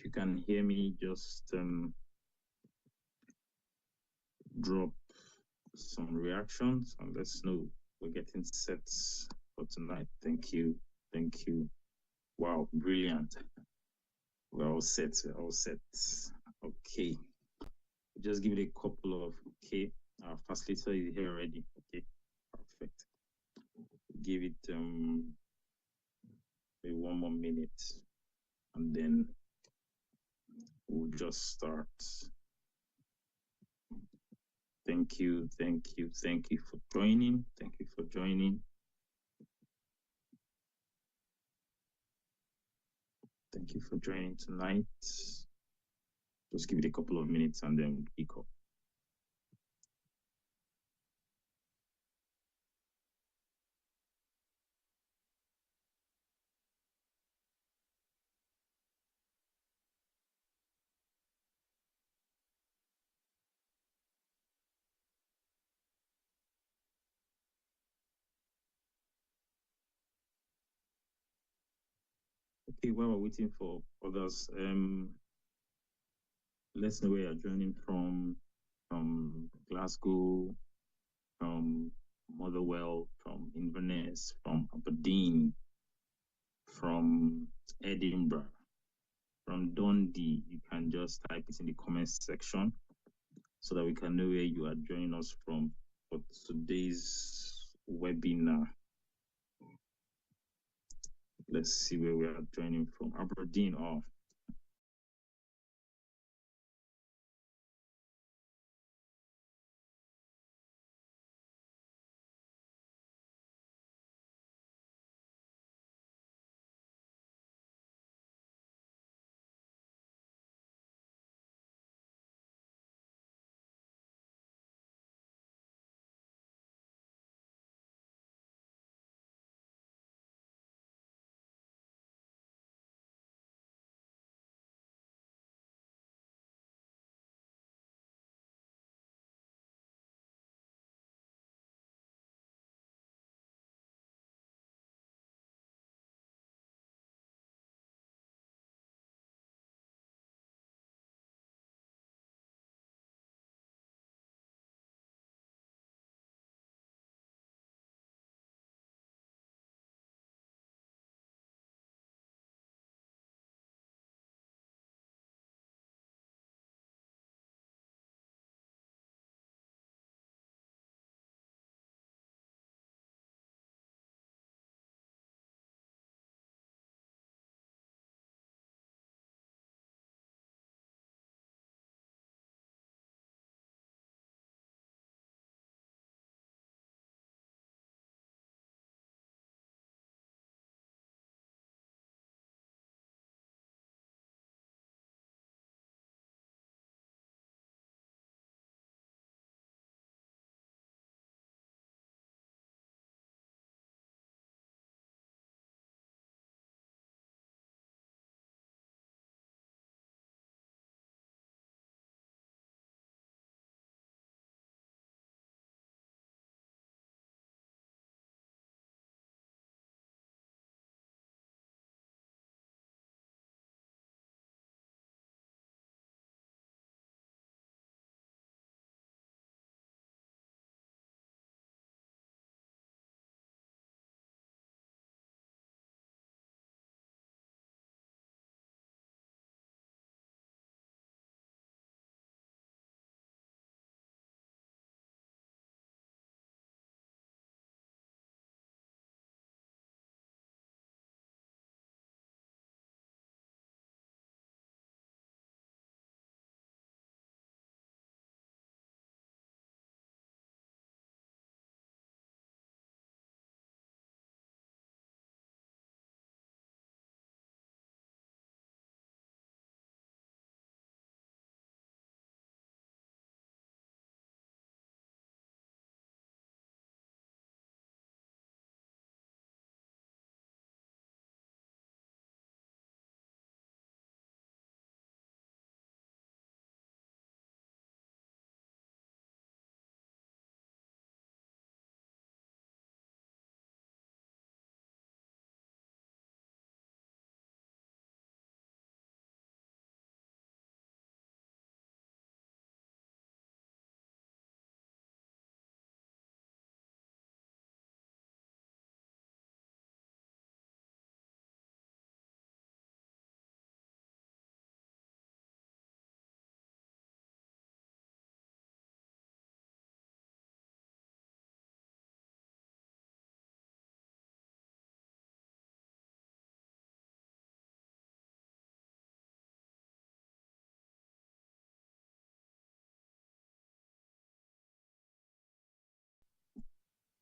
If you can hear me, just drop some reactions and let's know we're getting set for tonight. Thank you. Thank you. Wow, brilliant. We're all set. All set. Okay. Just give it a couple of okay. Our facilitator is here already. Okay. Perfect. Give it maybe 1 more minute and then we'll just start. Thank you for joining. Thank you for joining. Thank you for joining tonight. Just give it a couple of minutes and then pick up. Okay, while we're waiting for others, let's know where you're joining from Glasgow, from Motherwell, from Inverness, from Aberdeen, from Edinburgh, from Dundee. You can just type it in the comments section so that we can know where you are joining us from for today's webinar. Let's see where we are joining from. Aberdeen off.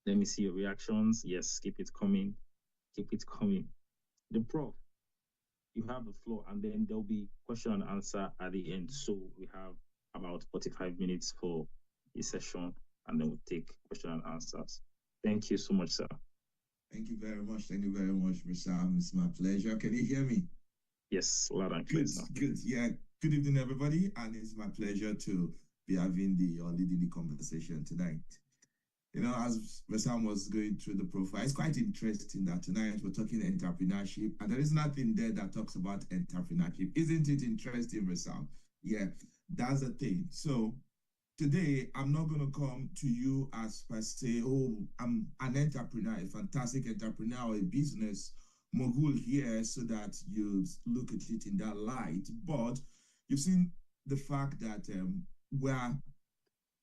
Let me see your reactions. Yes, keep it coming. Keep it coming. The prof, you have the floor, and then there'll be question and answer at the end. So we have about 45 minutes for a session, and then we'll take question and answers. Thank you so much, sir. Thank you very much. Thank you very much, Rasham. It's my pleasure. Can you hear me? Yes, loud and clear, sir. Good. Yeah. Good evening, everybody. And it's my pleasure to be having or leading the conversation tonight. You know, as Rasham was going through the profile, it's quite interesting that tonight we're talking entrepreneurship, and there is nothing there that talks about entrepreneurship. Isn't it interesting, Rasham? Yeah, that's the thing. So today, I'm not going to come to you as per se, oh, I'm an entrepreneur, a fantastic entrepreneur, or a business mogul here, so that you look at it in that light. But you've seen the fact that we're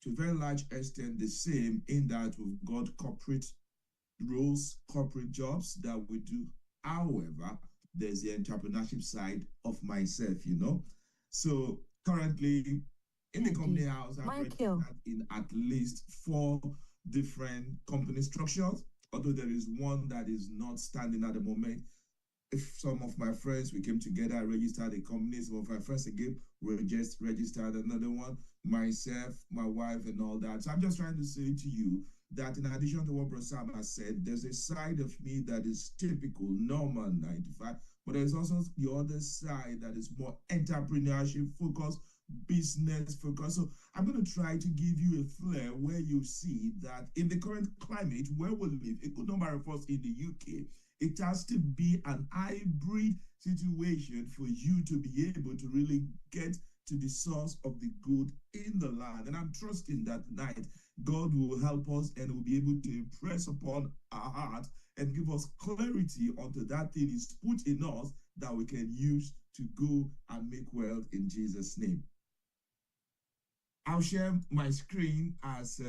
to a very large extent the same, in that we've got corporate roles, corporate jobs that we do. However, there's the entrepreneurship side of myself, you know. So currently in the company house, I've registered in at least 4 different company structures, although there is one that is not standing at the moment. If some of my friends, we came together, registered a company, some of my friends again, we just registered another one, myself, my wife, and all that. So I'm just trying to say to you that in addition to what Brosam has said, there's a side of me that is typical, normal 9 to 5, but there's also the other side that is more entrepreneurship focused, business focused. So I'm going to try to give you a flair where you see that in the current climate where we live, a good number of us in the UK, it has to be an hybrid situation for you to be able to really get to the source of the good in the land. And I'm trusting that tonight God will help us and will be able to impress upon our heart and give us clarity onto that thing is put in us that we can use to go and make wealth in Jesus' name. I'll share my screen as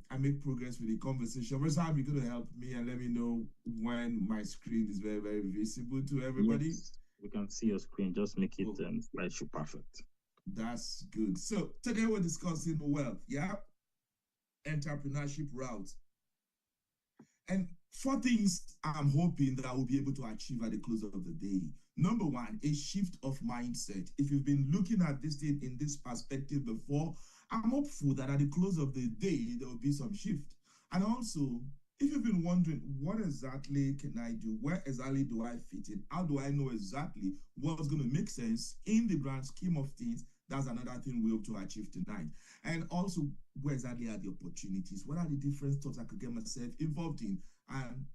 I make progress with the conversation. Rosam, you're going to help me and let me know when my screen is very, very visible to everybody. Yes, we can see your screen. Just make it slideshow perfect. That's good. So today we're discussing wealth, yeah? Entrepreneurship route. And 4 things I'm hoping that I will be able to achieve at the close of the day. Number 1, a shift of mindset. If you've been looking at this thing in this perspective before, I'm hopeful that at the close of the day, there will be some shift. And also, if you've been wondering, what exactly can I do? Where exactly do I fit in? How do I know exactly what's going to make sense in the grand scheme of things? That's another thing we hope to achieve tonight. And also, where exactly are the opportunities? What are the different stuff I could get myself involved in? And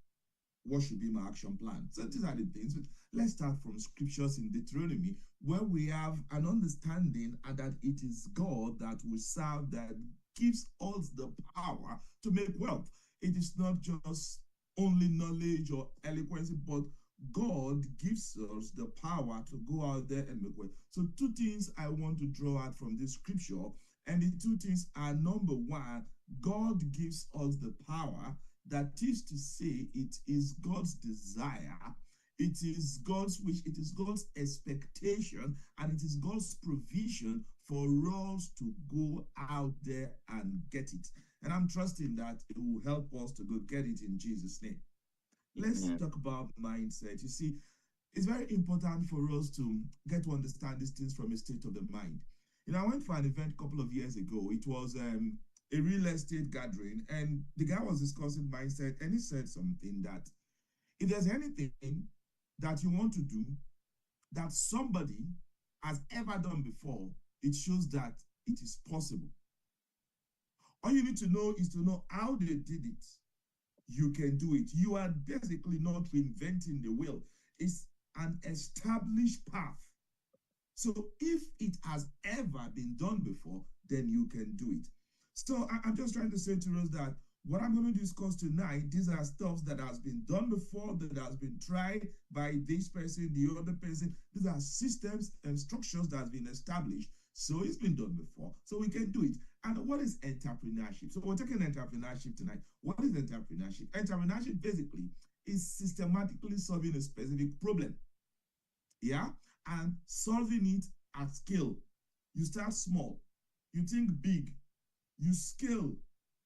what should be my action plan? So these are the things. But let's start from scriptures in Deuteronomy, where we have an understanding and that it is God that we serve that gives us the power to make wealth. It is not just only knowledge or eloquence, but God gives us the power to go out there and make wealth. So 2 things I want to draw out from this scripture, and the 2 things are, number 1, God gives us the power. That is to say, it is God's desire, it is God's wish, it is God's expectation, and it is God's provision for us to go out there and get it. And I'm trusting that it will help us to go get it in Jesus' name. Let's talk about mindset. You see, it's very important for us to get to understand these things from a state of the mind. You know, I went for an event a couple of years ago. It was a real estate gathering, and the guy was discussing mindset, and he said something that if there's anything that you want to do that somebody has ever done before, it shows that it is possible. All you need to know is to know how they did it. You can do it. You are basically not reinventing the wheel. It's an established path. So if it has ever been done before, then you can do it. So I'm just trying to say to us that what I'm going to discuss tonight, these are stuff that has been done before, that has been tried by this person, the other person. These are systems and structures that has been established. So it's been done before. So we can do it. And what is entrepreneurship? So we're taking entrepreneurship tonight. What is entrepreneurship? Entrepreneurship basically is systematically solving a specific problem. Yeah? And solving it at scale. You start small. You think big. You scale,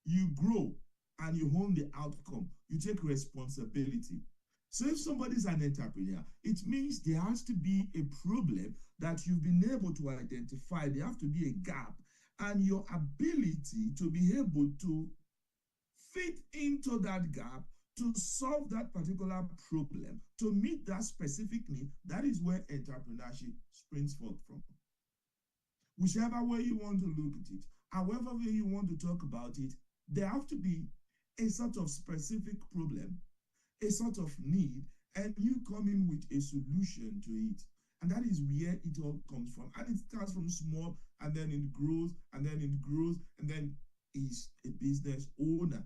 you grow, and you own the outcome. You take responsibility. So if somebody's an entrepreneur, it means there has to be a problem that you've been able to identify. There have to be a gap, and your ability to be able to fit into that gap to solve that particular problem, to meet that specific need, that is where entrepreneurship springs forth from. Whichever way you want to look at it, however way you want to talk about it, there have to be a sort of specific problem, a sort of need, and you come in with a solution to it. And that is where it all comes from. And it starts from small, and then it grows, and then it grows, and then is a business owner.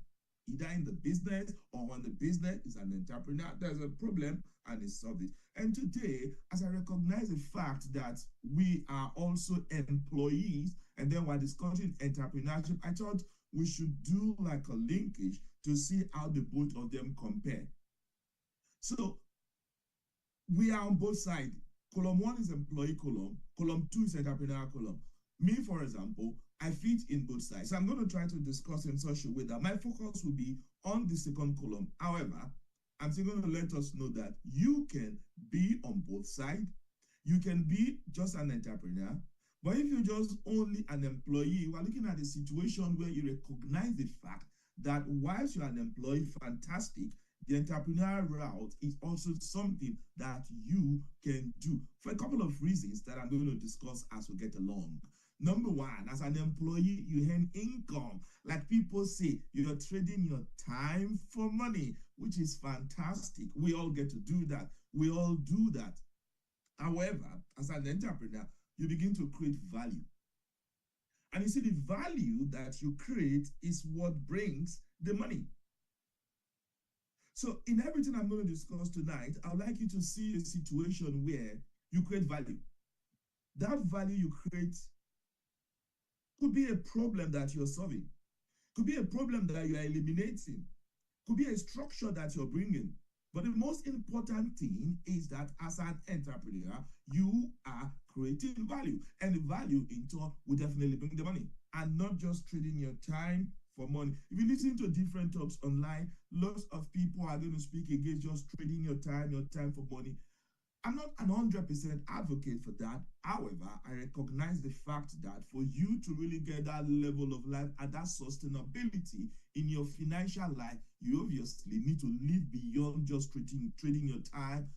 Either in the business or on the business is an entrepreneur. There's a problem and he solved it. And today, as I recognize the fact that we are also employees, and then we're discussing entrepreneurship, I thought we should do like a linkage to see how the both of them compare. So we are on both sides. Column 1 is employee column. Column 2 is entrepreneur column. Me, for example, I fit in both sides. So I'm going to try to discuss in such a way that my focus will be on the second column. However, I'm still going to let us know that you can be on both sides. You can be just an entrepreneur. But if you're just only an employee, we're looking at a situation where you recognize the fact that whilst you're an employee, fantastic, the entrepreneurial route is also something that you can do for a couple of reasons that I'm going to discuss as we get along. Number one, as an employee, you earn income. Like people say, you're trading your time for money, which is fantastic. We all get to do that. We all do that. However, as an entrepreneur, you begin to create value. And you see, the value that you create is what brings the money. So in everything I'm going to discuss tonight, I would like you to see a situation where you create value. That value you create could be a problem that you're solving, could be a problem that you are eliminating, could be a structure that you're bringing. But the most important thing is that as an entrepreneur, you are creating value. And the value in turn will definitely bring the money, and not just trading your time for money. If you listen to different talks online, lots of people are going to speak against just trading your time for money. I'm not an 100% advocate for that. However, I recognize the fact that for you to really get that level of life and that sustainability in your financial life, you obviously need to live beyond just trading your time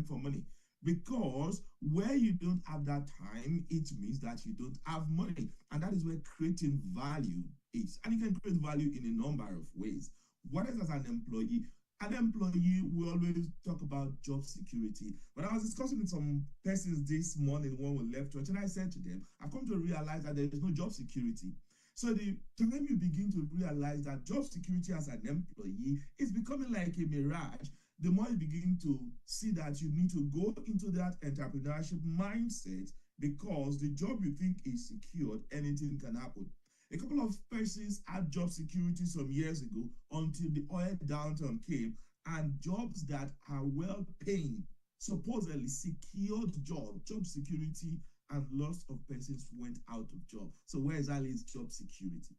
for money. Because where you don't have that time, it means that you don't have money. And that is where creating value is. And you can create value in a number of ways. What is as an employee? An employee, we always talk about job security. But I was discussing with some persons this morning when we left church, and I said to them, I've come to realize that there is no job security. So the time you begin to realize that job security as an employee is becoming like a mirage, the more you begin to see that you need to go into that entrepreneurship mindset, because the job you think is secured, anything can happen. A couple of persons had job security some years ago until the oil downturn came, and jobs that are well paying, supposedly secured job security, and lots of persons went out of job. So where is Ali's job security?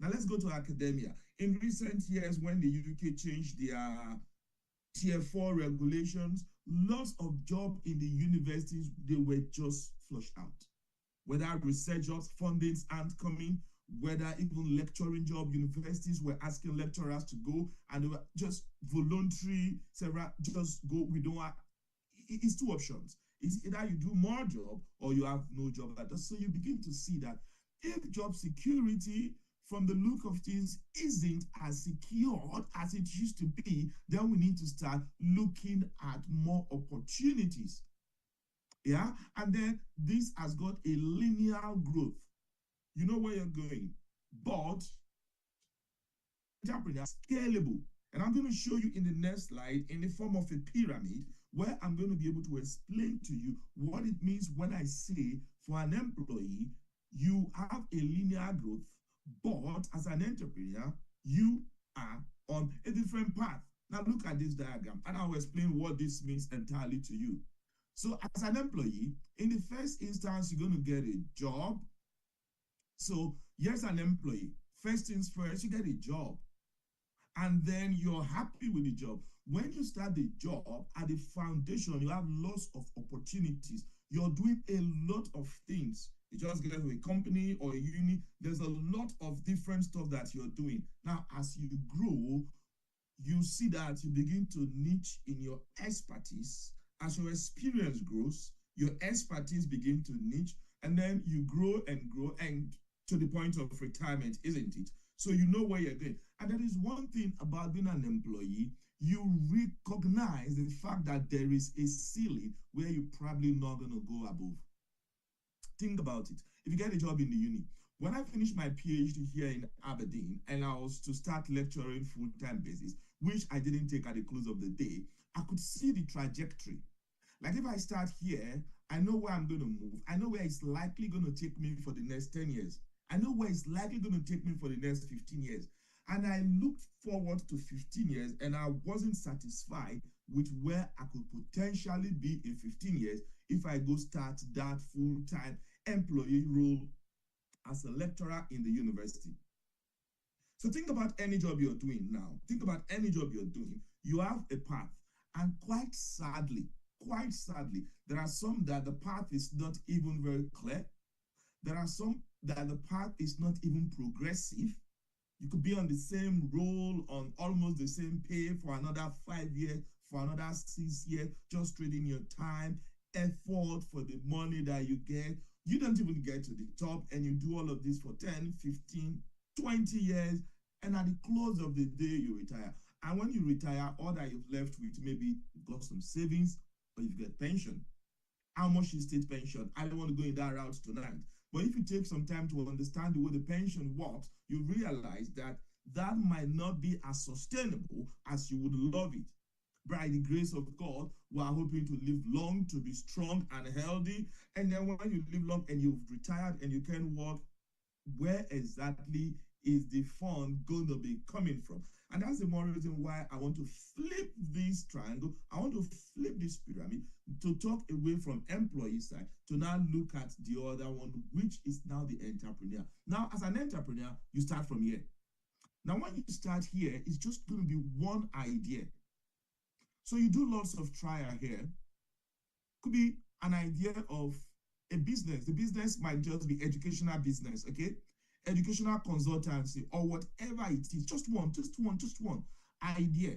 Now let's go to academia. In recent years, when the UK changed their Tier 4 regulations, lots of jobs in the universities, they were just flushed out. Whether research jobs, fundings aren't coming, whether even lecturing job, universities were asking lecturers to go, and they were just voluntary, just go, we don't have, it's two options. It's either you do more job or you have no job at all. So you begin to see that if job security from the look of things isn't as secured as it used to be, then we need to start looking at more opportunities. Yeah, and then this has got a linear growth. You know where you're going, but entrepreneur scalable. And I'm going to show you in the next slide in the form of a pyramid, where I'm going to be able to explain to you what it means when I say for an employee, you have a linear growth, but as an entrepreneur, you are on a different path. Now look at this diagram, and I'll explain what this means entirely to you. So as an employee, in the first instance, you're going to get a job. So here's an employee. First things first, you get a job, and then you're happy with the job. When you start the job, at the foundation, you have lots of opportunities. You're doing a lot of things. You just get to a company or a uni, there's a lot of different stuff that you're doing. Now, as you grow, you see that you begin to niche in your expertise. As your experience grows, your expertise begin to niche, and then you grow and to the point of retirement, isn't it? So you know where you're going. And that is one thing about being an employee. You recognize the fact that there is a ceiling where you're probably not going to go above. Think about it. If you get a job in the uni, when I finished my PhD here in Aberdeen and I was to start lecturing full-time basis, which I didn't take at the close of the day, I could see the trajectory. Like if I start here, I know where I'm going to move. I know where it's likely going to take me for the next 10 years. I know where it's likely going to take me for the next 15 years. And I looked forward to 15 years and I wasn't satisfied with where I could potentially be in 15 years if I go start that full-time employee role as a lecturer in the university. So think about any job you're doing now. Think about any job you're doing. You have a path. And quite sadly, there are some that the path is not even very clear. There are some that the path is not even progressive. You could be on the same role, on almost the same pay for another 5 years, for another 6 years, just trading your time, effort for the money that you get. You don't even get to the top, and you do all of this for 10, 15, 20 years, and at the close of the day, you retire. And when you retire, all that you've left with, maybe you've got some savings, or you've got pension. How much is state pension? I don't want to go in that route tonight. But if you take some time to understand the way the pension works, you realize that that might not be as sustainable as you would love it. By the grace of God, we are hoping to live long, to be strong and healthy. And then when you live long and you've retired and you can work, where exactly is the fund going to be coming from? And that's the more reason why I want to flip this triangle. I want to flip this pyramid to talk away from employee side to now look at the other one, which is now the entrepreneur. Now, as an entrepreneur, you start from here. Now, when you start here, it's just going to be one idea. So you do lots of trial here. Could be an idea of a business. The business might just be educational business, okay? Educational consultancy or whatever it is. Just one idea.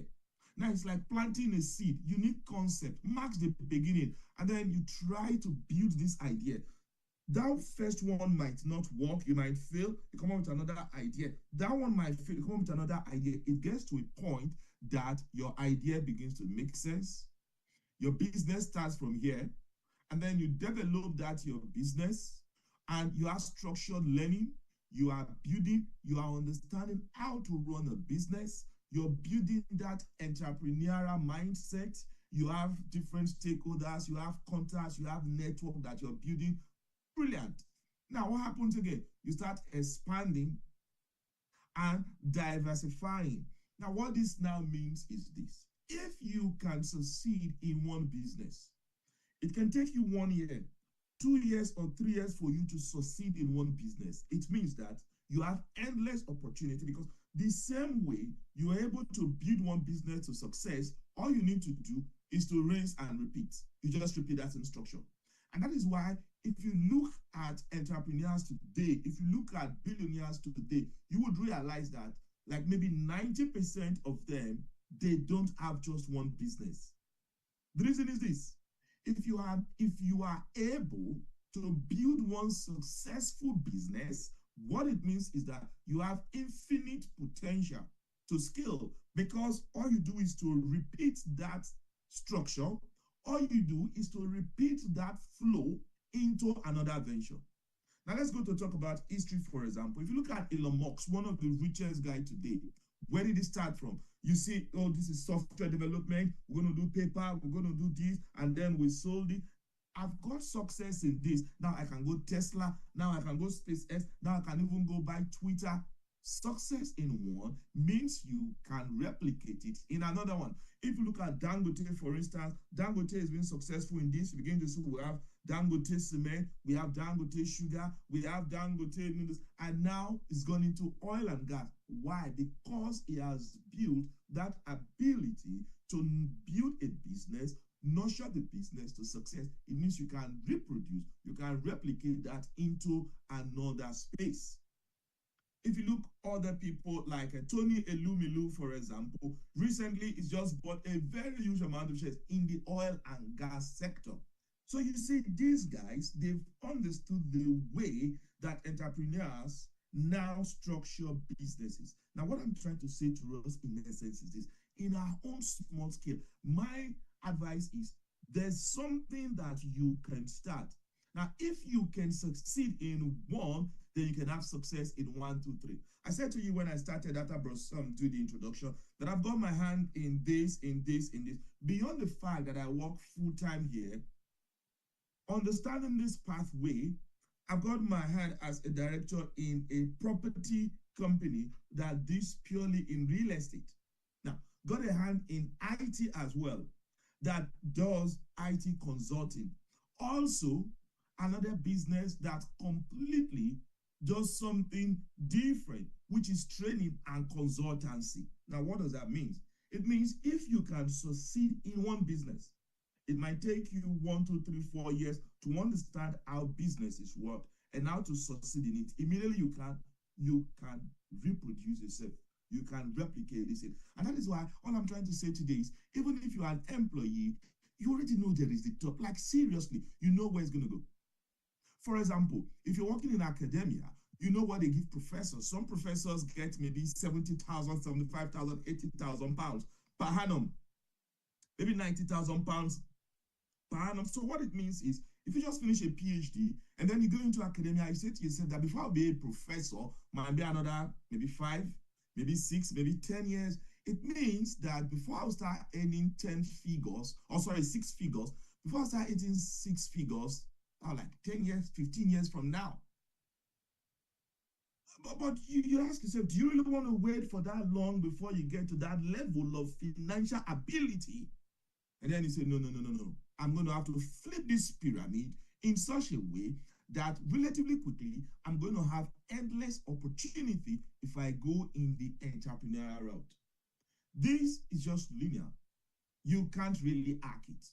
Now it's like planting a seed, unique concept, marks the beginning, and then you try to build this idea. That first one might not work, you might fail, you come up with another idea. That one might fail, you come up with another idea. It gets to a point that your idea begins to make sense. Your business starts from here, and then you develop that your business, and you are structured learning, you are building, you are understanding how to run a business, you're building that entrepreneurial mindset, you have different stakeholders, you have contacts, you have network that you're building. Brilliant. Now, what happens again? You start expanding and diversifying. Now, what this now means is this. If you can succeed in one business, it can take you 1 year, 2 years, or 3 years for you to succeed in one business. It means that you have endless opportunity, because the same way you are able to build one business to success, all you need to do is to rinse and repeat. You just repeat that same structure. And that is why if you look at entrepreneurs today, if you look at billionaires today, you would realize that like maybe 90% of them, they don't have just one business. The reason is this. If you are able to build one successful business, what it means is that you have infinite potential to scale, because all you do is to repeat that structure. All you do is to repeat that flow into another venture. Now let's go to talk about history, for example. If you look at Elon Musk, one of the richest guys today, where did he start from? You see, oh, this is software development. We're going to do paper. We're going to do this. And then we sold it. I've got success in this. Now I can go Tesla. Now I can go SpaceX. Now I can even go buy Twitter. Success in one means you can replicate it in another one. If you look at Dangote, for instance, Dangote has been successful in this. You begin to see we have Dangote cement, we have Dangote sugar, we have Dangote noodles, and now it's gone into oil and gas. Why? Because he has built that ability to build a business, nurture the business to success. It means you can reproduce, you can replicate that into another space. If you look other people like Tony Elumelu, for example, recently he's just bought a very huge amount of shares in the oil and gas sector. So you see, these guys, they've understood the way that entrepreneurs now structure businesses. Now, what I'm trying to say to us in essence is this: in our own small scale, my advice is there's something that you can start. Now, if you can succeed in one, then you can have success in 1, 2, 3. I said to you when I started after do the introduction that I've got my hand in this, in this, in this. Beyond the fact that I work full-time here, understanding this pathway, I've got my hand as a director in a property company that deals purely in real estate. Now, got a hand in IT as well, that does IT consulting. Also, another business that completely does something different, which is training and consultancy. Now, what does that mean? It means if you can succeed in one business, it might take you 1, 2, 3, 4 years to understand how businesses work and how to succeed in it. Immediately you can reproduce yourself. You can replicate this. And that is why all I'm trying to say today is, even if you are an employee, you already know there is the top. Like, seriously, you know where it's going to go. For example, if you're working in academia, you know what they give professors. Some professors get maybe 70,000, 75,000, 80,000 pounds per annum, maybe 90,000 pounds per annum. So what it means is, if you just finish a PhD and then you go into academia, you say to yourself that before I'll be a professor, might be another maybe 5, maybe 6, maybe 10 years. It means that before I start earning 6 figures, before I start earning 6 figures, like 10 years, 15 years from now. But you ask yourself, do you really want to wait for that long before you get to that level of financial ability? And then you say, no. I'm going to have to flip this pyramid in such a way that relatively quickly, I'm going to have endless opportunity if I go in the entrepreneurial route. This is just linear. You can't really hack it.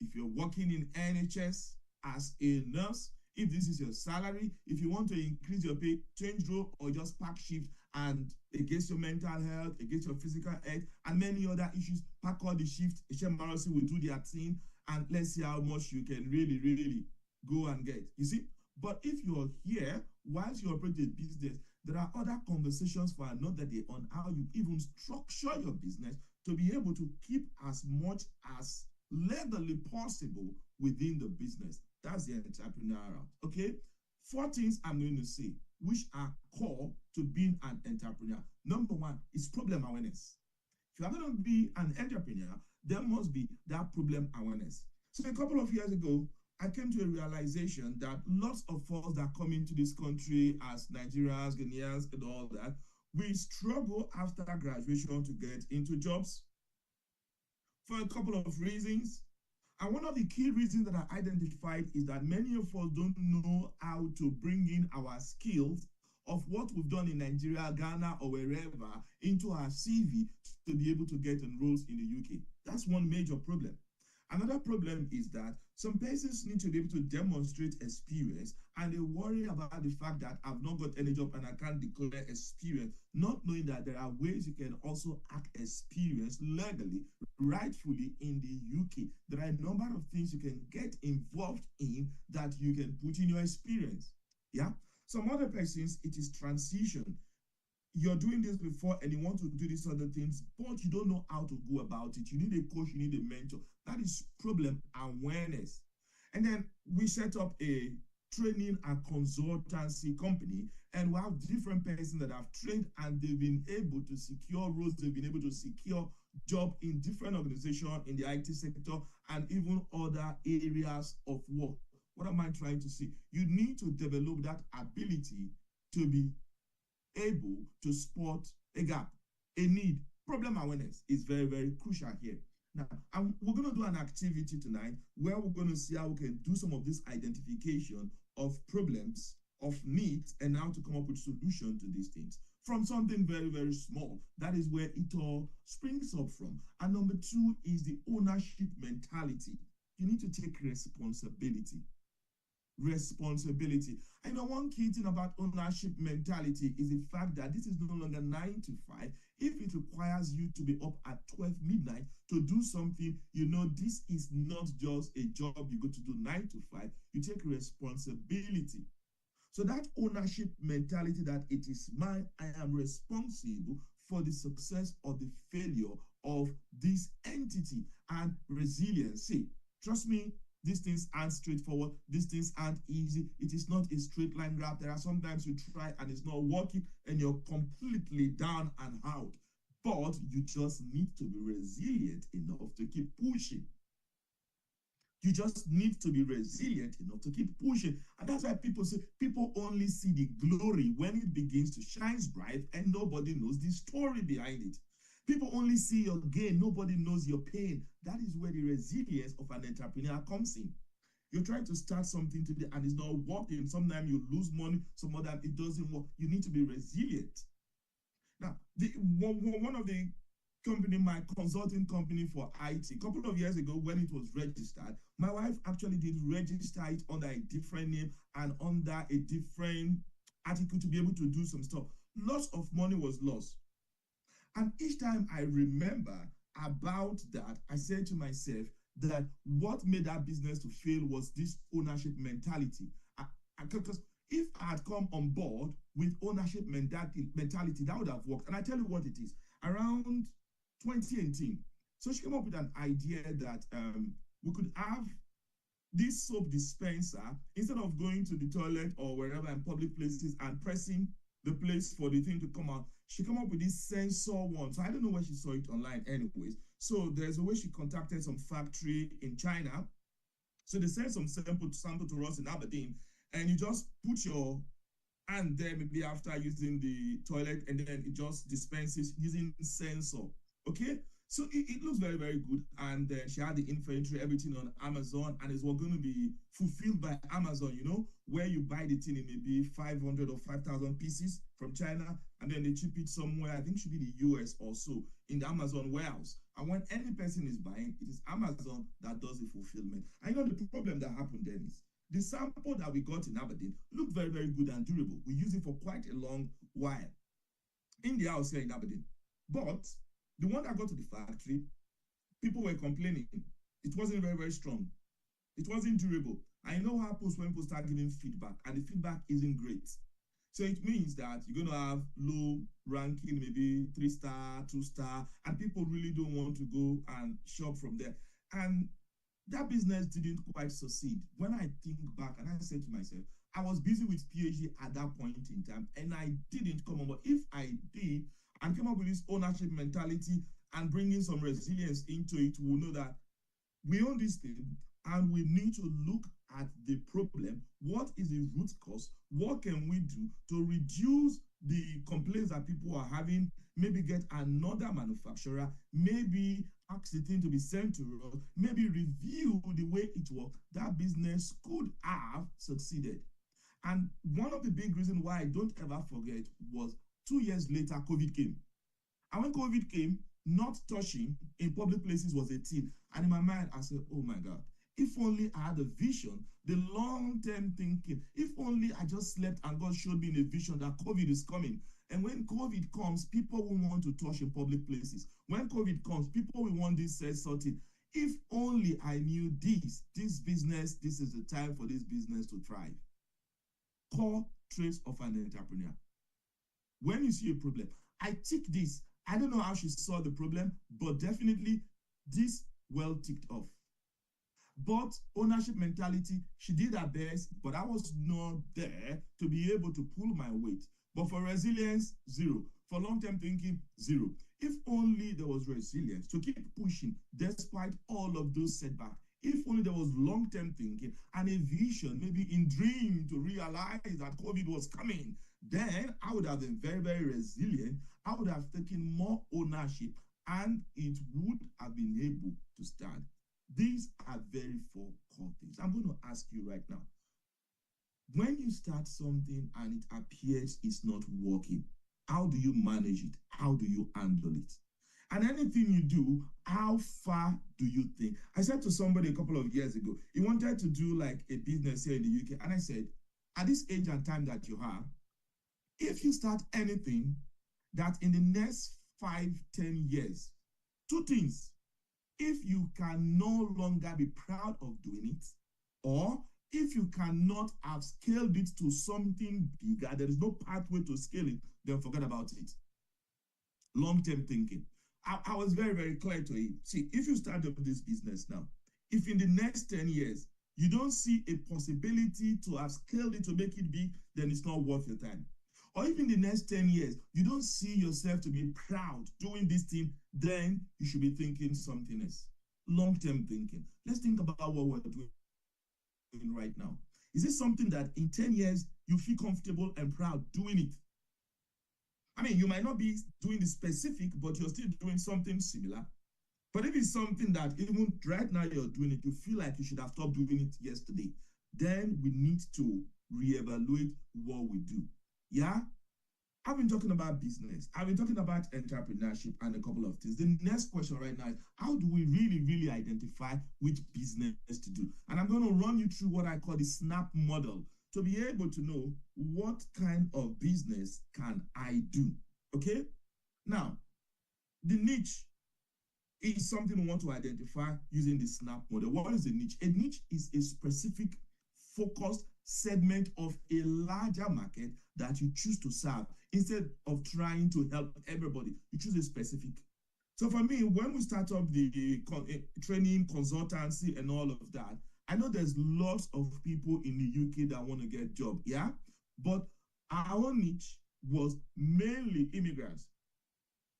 If you're working in NHS as a nurse, if this is your salary, if you want to increase your pay, change role or just pack shift, and against your mental health, against your physical health, and many other issues, pack all the shift, HMRC will do their thing, and let's see how much you can really go and get. You see? But if you're here, whilst you operate a business, there are other conversations for another day on how you even structure your business to be able to keep as much as legally possible within the business. That's the entrepreneurial. Okay? 4 things I'm going to say, which are core to being an entrepreneur. Number 1 is problem awareness. If you are going to be an entrepreneur, there must be that problem awareness. So a couple of years ago, I came to a realization that lots of us that come into this country as Nigerians, Ghanaians, and all that, we struggle after graduation to get into jobs for a couple of reasons. And one of the key reasons that I identified is that many of us don't know how to bring in our skills of what we've done in Nigeria, Ghana, or wherever into our CV to be able to get enrolled in the UK. That's one major problem. Another problem is that some persons need to be able to demonstrate experience, and they worry about the fact that I've not got any job and I can't declare experience, not knowing that there are ways you can also act experience legally, rightfully in the UK. There are a number of things you can get involved in that you can put in your experience. Yeah. Some other persons, it is transition. You're doing this before and you want to do these other things, but you don't know how to go about it. You need a coach, you need a mentor. That is problem awareness. And then we set up a training and consultancy company, and we have different persons that have trained and they've been able to secure roles, they've been able to secure jobs in different organizations in the IT sector and even other areas of work. What am I trying to say? You need to develop that ability to be able to spot a gap, a need. Problem awareness is very, very crucial here. Now, we're going to do an activity tonight where we're going to see how we can do some of this identification of problems, of needs, and how to come up with solution to these things from something very, very small. That is where it all springs up from. And number two is the ownership mentality. You need to take responsibility. Responsibility. I know one key thing about ownership mentality is the fact that this is no longer 9 to 5. If it requires you to be up at 12 midnight to do something, you know, this is not just a job you go to do 9 to 5. You take responsibility. So that ownership mentality that it is mine, I am responsible for the success or the failure of this entity, and resiliency. Trust me, these things aren't straightforward. These things aren't easy. It is not a straight line graph. There are sometimes you try and it's not working and you're completely down and out. But you just need to be resilient enough to keep pushing. You just need to be resilient enough to keep pushing. And that's why people say people only see the glory when it begins to shine bright and nobody knows the story behind it. People only see your gain, nobody knows your pain. That is where the resilience of an entrepreneur comes in. You're trying to start something today and it's not working. Sometimes you lose money, some other it doesn't work. You need to be resilient. Now, one of the company, my consulting company for IT, a couple of years ago when it was registered, my wife actually did register it under a different name and under a different article to be able to do some stuff. Lots of money was lost. And each time I remember about that, I said to myself that what made that business to fail was this ownership mentality. Because if I had come on board with ownership mentality, that would have worked. And I tell you what it is. Around 2018, so she came up with an idea that we could have this soap dispenser, instead of going to the toilet or wherever in public places and pressing the place for the thing to come out, she came up with this sensor one. So I don't know where she saw it online anyways. So there's a way she contacted some factory in China. So they sent some sample to us in Aberdeen, and you just put your hand there maybe after using the toilet, and then it just dispenses using sensor. Okay, so it looks very, very good. And she had the inventory, everything on Amazon, and it's going to be fulfilled by Amazon, you know, where you buy the thing in maybe 500 or 5,000 pieces from China, and then they ship it somewhere, I think it should be the US or so, in the Amazon warehouse. And when any person is buying, it is Amazon that does the fulfillment. I know the problem that happened then is the sample that we got in Aberdeen looked very, very good and durable. We used it for quite a long while in the house here in Aberdeen. But the one that got to the factory, people were complaining. It wasn't very, very strong. It wasn't durable. I know what happens when people start giving feedback, and the feedback isn't great. So it means that you're going to have low ranking, maybe 3-star, 2-star, and people really don't want to go and shop from there. And that business didn't quite succeed. When I think back, and I said to myself, I was busy with PhD at that point in time, and I didn't come on. But if I did, and came up with this ownership mentality and bringing some resilience into it, we'll know that we own this thing and we need to look at the problem. What is the root cause? What can we do to reduce the complaints that people are having? Maybe get another manufacturer, maybe ask the thing to be sent to us, maybe review the way it works. That business could have succeeded. And one of the big reasons why I don't ever forget was 2 years later, COVID came. And when COVID came, not touching in public places was a thing. And in my mind, I said, oh my God, if only I had a vision, the long-term thinking, if only I just slept and God showed me in a vision that COVID is coming. And when COVID comes, people will want to touch in public places. When COVID comes, people will want this something. If only I knew this business, this is the time for this business to thrive. Core traits of an entrepreneur. When you see a problem, I tick this. I don't know how she saw the problem, but definitely this well ticked off. But ownership mentality, she did her best, but I was not there to be able to pull my weight. But for resilience, 0. For long-term thinking, 0. If only there was resilience to keep pushing despite all of those setbacks. If only there was long-term thinking and a vision, maybe in dream, to realize that COVID was coming, then I would have been very, very resilient. I would have taken more ownership and it would have been able to stand. These are very four core things. I'm going to ask you right now. When you start something and it appears it's not working, how do you manage it? How do you handle it? And anything you do, how far do you think? I said to somebody a couple of years ago, he wanted to do like a business here in the UK. And I said, at this age and time that you have, if you start anything that in the next 5-10 years, two things, if you can no longer be proud of doing it, or if you cannot have scaled it to something bigger, there is no pathway to scale it, then forget about it. Long-term thinking. I was very, very clear to him. See, if you start up this business now, if in the next 10 years, you don't see a possibility to have scaled it to make it big, then it's not worth your time. Or if in the next 10 years, you don't see yourself to be proud doing this thing, then you should be thinking something else. Long-term thinking. Let's think about what we're doing right now. Is this something that in 10 years, you feel comfortable and proud doing it? I mean, you might not be doing the specific, but you're still doing something similar. But if it's something that even right now you're doing it, you feel like you should have stopped doing it yesterday, then we need to reevaluate what we do. Yeah? I've been talking about business. I've been talking about entrepreneurship and a couple of things. The next question right now is, how do we really, really identify which business to do? And I'm going to run you through what I call the SNAP model to be able to know what kind of business can I do, okay? Now, the niche is something we want to identify using the SNAP model. What is a niche? A niche is a specific focused segment of a larger market that you choose to serve. Instead of trying to help everybody, you choose a specific. So for me, when we start up the training, consultancy, and all of that, I know there's lots of people in the UK that want to get job, yeah? But our niche was mainly immigrants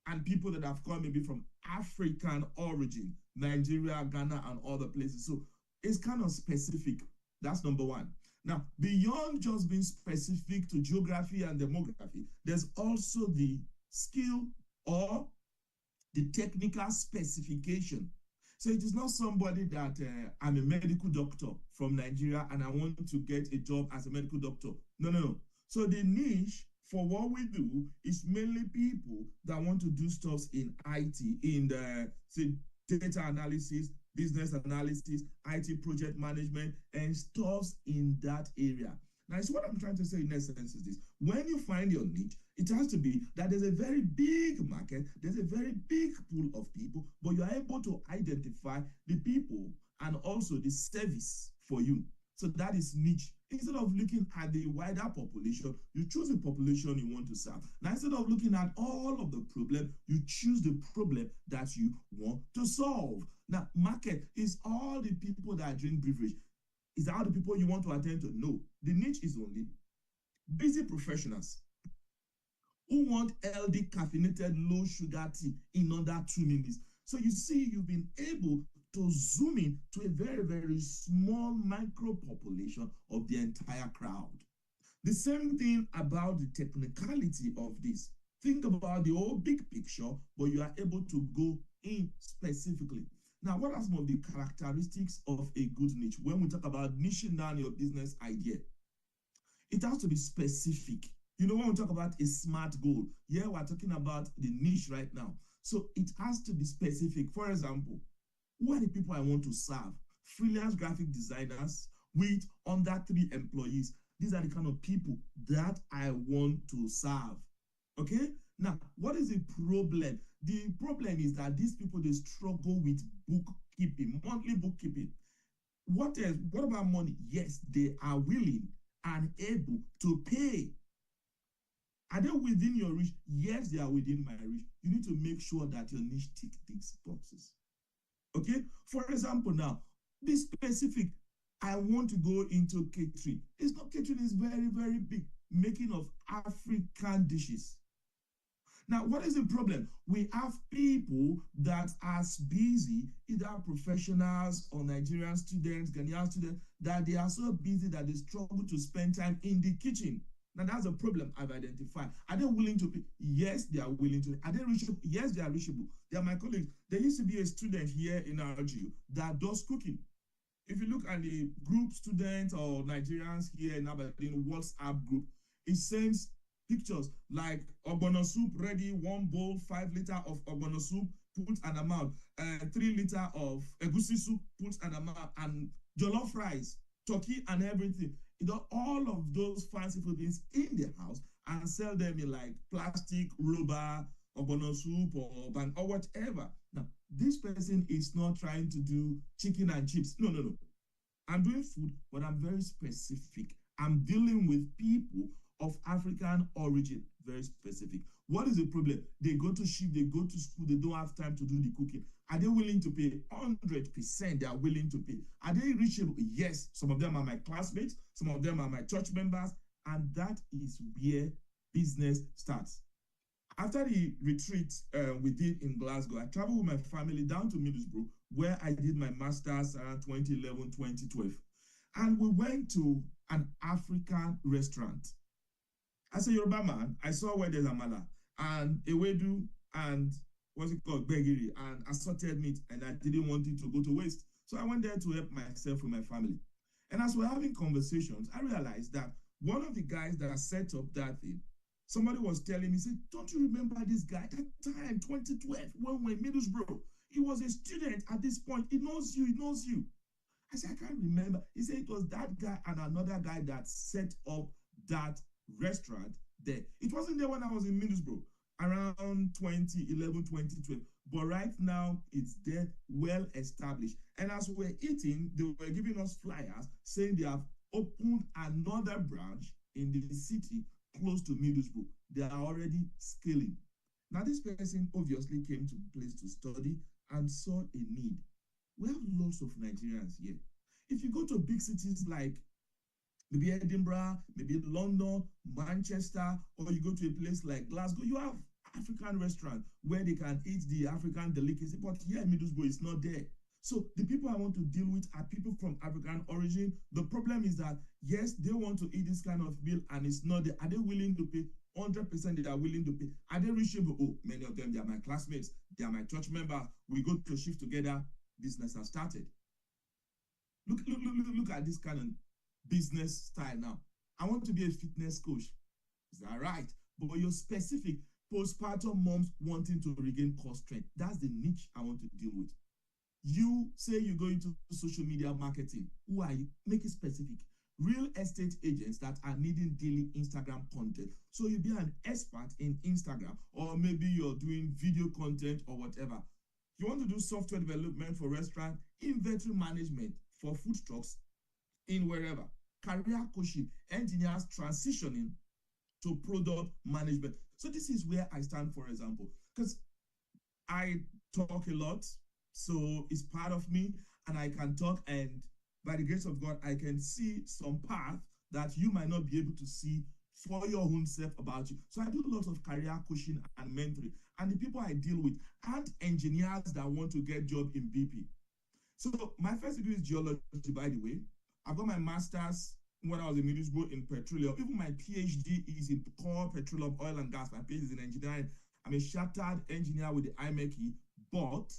and people that have come maybe from African origin, Nigeria, Ghana, and other places. So it's kind of specific. That's number one. Now, beyond just being specific to geography and demography, there's also the skill or the technical specification. So it is not somebody that I'm a medical doctor from Nigeria and I want to get a job as a medical doctor. No, no, no. So the niche for what we do is mainly people that want to do stuff in IT, in the say, data analysis, business analysis, IT project management, and stuff in that area. Now, it's what I'm trying to say in essence is this. When you find your niche, it has to be that there's a very big market, there's a very big pool of people, but you are able to identify the people and also the service for you. So that is niche. Instead of looking at the wider population, you choose the population you want to serve. Now, instead of looking at all of the problem, you choose the problem that you want to solve. Now, market is all the people that drink beverage. Is that all the people you want to attend to? No. The niche is only busy professionals who want healthy, caffeinated, low sugar tea in under 2 minutes. So you see, you've been able to zoom in to a very, very small micro population of the entire crowd. The same thing about the technicality of this. Think about the whole big picture, but you are able to go in specifically. Now, what are some of the characteristics of a good niche? When we talk about niching down your business idea, it has to be specific. You know, when we talk about a SMART goal, yeah, we're talking about the niche right now. So it has to be specific. For example, who are the people I want to serve? Freelance graphic designers with under 3 employees. These are the kind of people that I want to serve. Okay? Now, what is the problem? The problem is that these people, they struggle with bookkeeping, monthly bookkeeping. What else? What about money? Yes, they are willing and able to pay. Are they within your reach? Yes, they are within my reach. You need to make sure that your niche ticks these boxes. Okay? For example, now, be specific. I want to go into catering. It's not catering, it's very, very big. Making of African dishes. Now, what is the problem? We have people that are as busy, either professionals or Nigerian students, Ghanaian students, that they are so busy that they struggle to spend time in the kitchen. Now that's a problem I've identified. Are they willing to pay? Yes, they are willing to. Are they reachable? Yes, they are reachable. They are my colleagues. There used to be a student here in RGU that does cooking. If you look at the group students or Nigerians here in Aberdeen WhatsApp group, it sends pictures like ogbono soup ready, 1 bowl, 5 liter of ogbono soup, put an amount, 3 liter of egusi soup, put an amount, and jollof rice, turkey, and everything. You know, all of those fancy food things in the house and sell them in like plastic, rubber, ogbono soup, or whatever. Now, this person is not trying to do chicken and chips. No, no, no. I'm doing food, but I'm very specific. I'm dealing with people of African origin, very specific. What is the problem? They go to ship, they go to school, they don't have time to do the cooking. Are they willing to pay? 100% they are willing to pay. Are they reachable? Yes. Some of them are my classmates, some of them are my church members, and that is where business starts. After the retreat we did in Glasgow, I traveled with my family down to Middlesbrough, where I did my master's around 2011, 2012. And we went to an African restaurant. As a Yoruba man, I saw where there's amala and ewedu and what's it called, begiri and assorted meat, and I didn't want it to go to waste. So I went there to help myself with my family. And as we're having conversations, I realized that one of the guys that set up that thing, somebody was telling me, said, don't you remember this guy? That time, 2012, when we were in Middlesbrough, he was a student at this point. He knows you, he knows you. I said, I can't remember. He said it was that guy and another guy that set up that restaurant there. It wasn't there when I was in Middlesbrough, around 2011, 2012. But right now, it's there, well established. And as we were eating, they were giving us flyers saying they have opened another branch in the city close to Middlesbrough. They are already scaling. Now, this person obviously came to a place to study and saw a need. We have lots of Nigerians here. If you go to big cities like maybe Edinburgh, maybe London, Manchester, or you go to a place like Glasgow, you have African restaurants where they can eat the African delicacy, but here in Middlesbrough, it's not there. So the people I want to deal with are people from African origin. The problem is that, yes, they want to eat this kind of meal and it's not there. Are they willing to pay? 100% they are willing to pay. Are they reachable? Oh, many of them, they are my classmates. They are my church members. We go to shift together. Business has started. Look at this kind of business style now. I want to be a fitness coach. Is that right? But you're specific. Postpartum moms wanting to regain core strength. That's the niche I want to deal with. You say you go into social media marketing. Who are you? Make it specific. Real estate agents that are needing daily Instagram content. So you be an expert in Instagram, or maybe you're doing video content or whatever. You want to do software development for restaurant, inventory management for food trucks in wherever. Career coaching, engineers transitioning to product management. So this is where I stand, for example, because I talk a lot. So it's part of me, and I can talk, and by the grace of God, I can see some path that you might not be able to see for your own self about you. So I do a lot of career coaching and mentoring, and the people I deal with aren't engineers that want to get job in BP. So my first degree is geology, by the way. I've got my master's when I was in Middlesbrough in petroleum. Even my PhD is in core petroleum, oil and gas. My PhD is in engineering. I'm a chartered engineer with the IMECI, but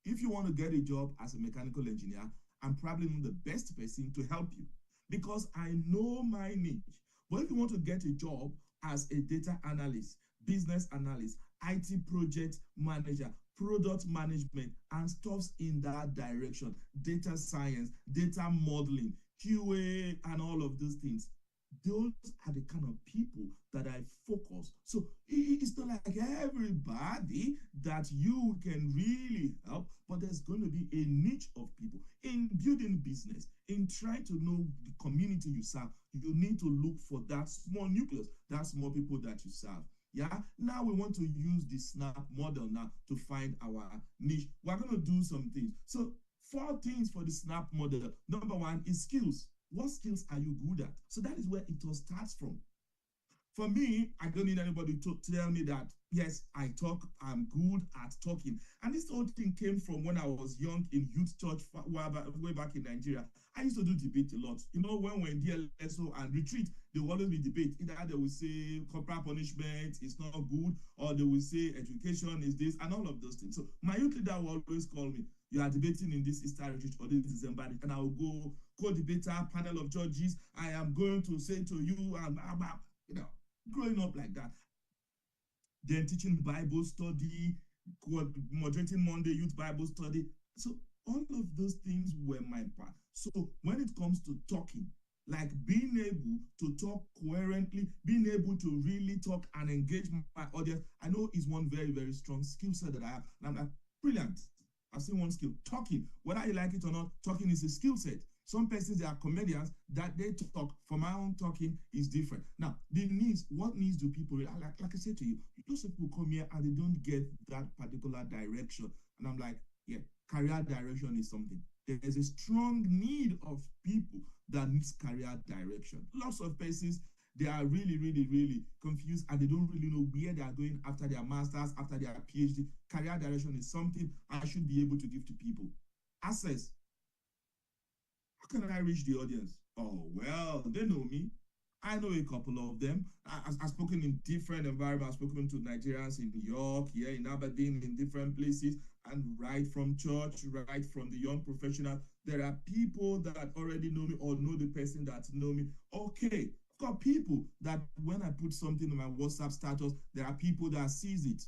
if you want to get a job as a mechanical engineer, I'm probably not the best person to help you because I know my niche. But if you want to get a job as a data analyst, business analyst, IT project manager, product management, and stuffs in that direction, data science, data modeling, QA, and all of those things, those are the kind of people that I focus. So it's not like everybody that you can really help, but there's going to be a niche of people. In building business, in trying to know the community you serve, you need to look for that small nucleus, that small people that you serve. Yeah, now we want to use the SNAP model now to find our niche. We're going to do some things. So 4 things for the SNAP model. Number 1 is skills. What skills are you good at? So that is where it all starts from. For me, I don't need anybody to tell me that, yes, I talk, I'm good at talking. And this whole thing came from when I was young in youth church way back in Nigeria. I used to do debate a lot. You know, when we're in DLSO and retreat, there will always be debate. Either they will say corporal punishment is not good, or they will say education is this, and all of those things. So my youth leader will always call me. You are debating in this Easter retreat or this December, and I will go co-debater, panel of judges. I am going to say to you, and you know, growing up like that, then teaching Bible study, moderating Monday youth Bible study. So all of those things were my part. So when it comes to talking, like being able to talk coherently, being able to really talk and engage my audience, I know is one very, very strong skill set that I have. And I'm like, brilliant. I've seen one skill, talking. Whether you like it or not, talking is a skill set. Some persons, they are comedians that they talk. For my own talking is different. Now, the needs, what needs do people, like I said to you, those people come here and they don't get that particular direction. And I'm like, yeah, career direction is something. There is a strong need of people that needs career direction. Lots of persons, they are really, really, really confused and they don't really know where they are going after their masters, after their PhD. Career direction is something I should be able to give to people. Access. How can I reach the audience? Oh, well, they know me. I know a couple of them. I've spoken in different environments. I've spoken to Nigerians in New York, here in Aberdeen, in different places, and right from church, right from the young professional. There are people that already know me or know the person that know me. Okay, I've got people that when I put something on my WhatsApp status, there are people that sees it.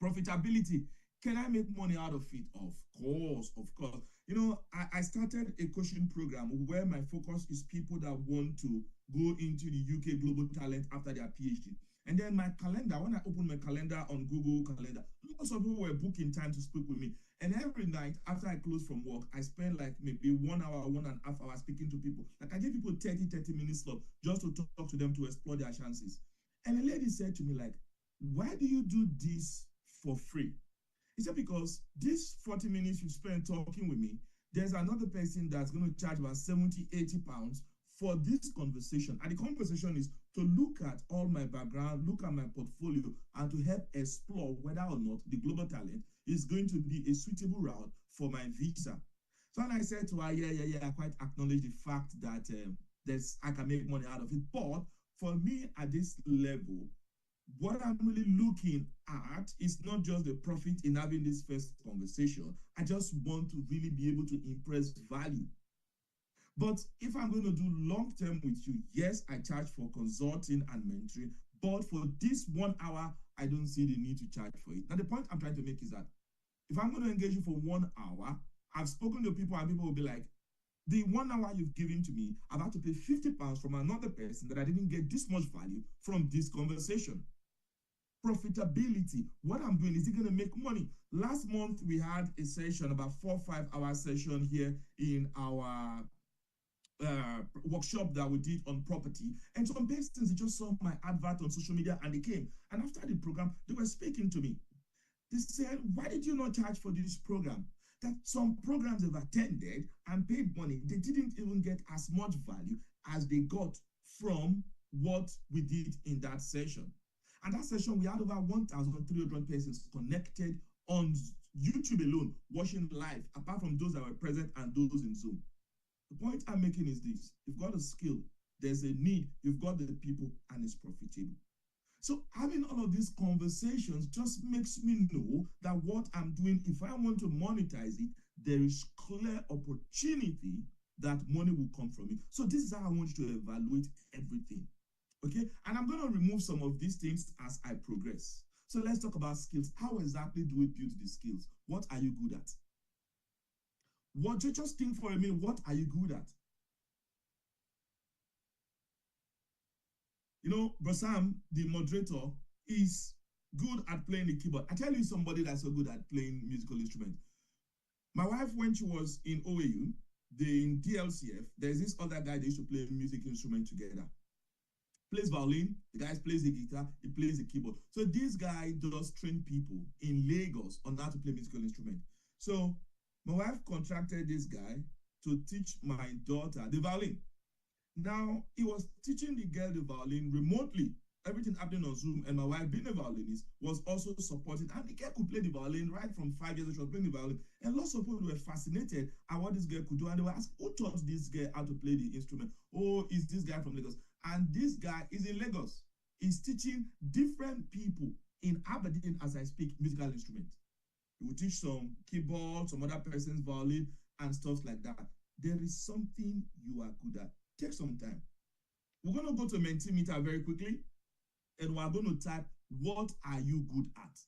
Profitability. Can I make money out of it? Of course, of course. You know, I started a coaching program where my focus is people that want to go into the UK Global Talent after their PhD. And then my calendar, when I open my calendar on Google Calendar, lots of people were booking time to speak with me. And every night after I close from work, I spend like maybe 1 hour, 1.5 hours speaking to people. Like I give people 30 minutes slot just to talk to them to explore their chances. And a lady said to me like, why do you do this for free? He said, because this 40 minutes you spend talking with me, there's another person that's going to charge about 70, 80 pounds for this conversation. And the conversation is to look at all my background, look at my portfolio, and to help explore whether or not the global talent is going to be a suitable route for my visa. So when I said to her, yeah, I quite acknowledge the fact that I can make money out of it. But for me at this level, what I'm really looking at is not just the profit in having this first conversation. I just want to really be able to impress value. But if I'm going to do long term with you, yes, I charge for consulting and mentoring. But for this 1 hour, I don't see the need to charge for it. Now, the point I'm trying to make is that if I'm going to engage you for 1 hour, I've spoken to people and people will be like, the 1 hour you've given to me, I've had to pay 50 pounds from another person that I didn't get this much value from this conversation. Profitability. What I'm doing, is it going to make money? Last month, we had a session, about 4 or 5 hour session here in our workshop that we did on property. And some persons, they just saw my advert on social media and they came. And after the program, they were speaking to me. They said, why did you not charge for this program? That some programs they've attended and paid money, they didn't even get as much value as they got from what we did in that session. And that session, we had over 1,300 persons connected on YouTube alone, watching live, apart from those that were present and those in Zoom. The point I'm making is this: you've got a skill, there's a need, you've got the people, and it's profitable. So having all of these conversations just makes me know that what I'm doing, if I want to monetize it, there is clear opportunity that money will come from it. So this is how I want you to evaluate everything. Okay, and I'm going to remove some of these things as I progress. So let's talk about skills. How exactly do we build the skills? What are you good at? What, you just think for a minute, what are you good at? You know, Brosam, the moderator, is good at playing the keyboard. I tell you somebody that's so good at playing musical instrument. My wife, when she was in OAU, in DLCF, there's this other guy that used to play music instrument together. Plays violin, the guy plays the guitar, he plays the keyboard. So this guy does train people in Lagos on how to play musical instrument. So my wife contracted this guy to teach my daughter the violin. Now, he was teaching the girl the violin remotely, everything happening on Zoom, and my wife, being a violinist, was also supporting. And the girl could play the violin right from 5 years old. She was playing the violin. And lots of people were fascinated at what this girl could do. And they were asking, who taught this girl how to play the instrument? Oh, is this guy from Lagos? And this guy is in Lagos. He's teaching different people in Aberdeen, as I speak, musical instruments. He will teach some keyboard, some other person's violin, and stuff like that. There is something you are good at. Take some time. We're going to go to Mentimeter very quickly, and we're going to type, what are you good at?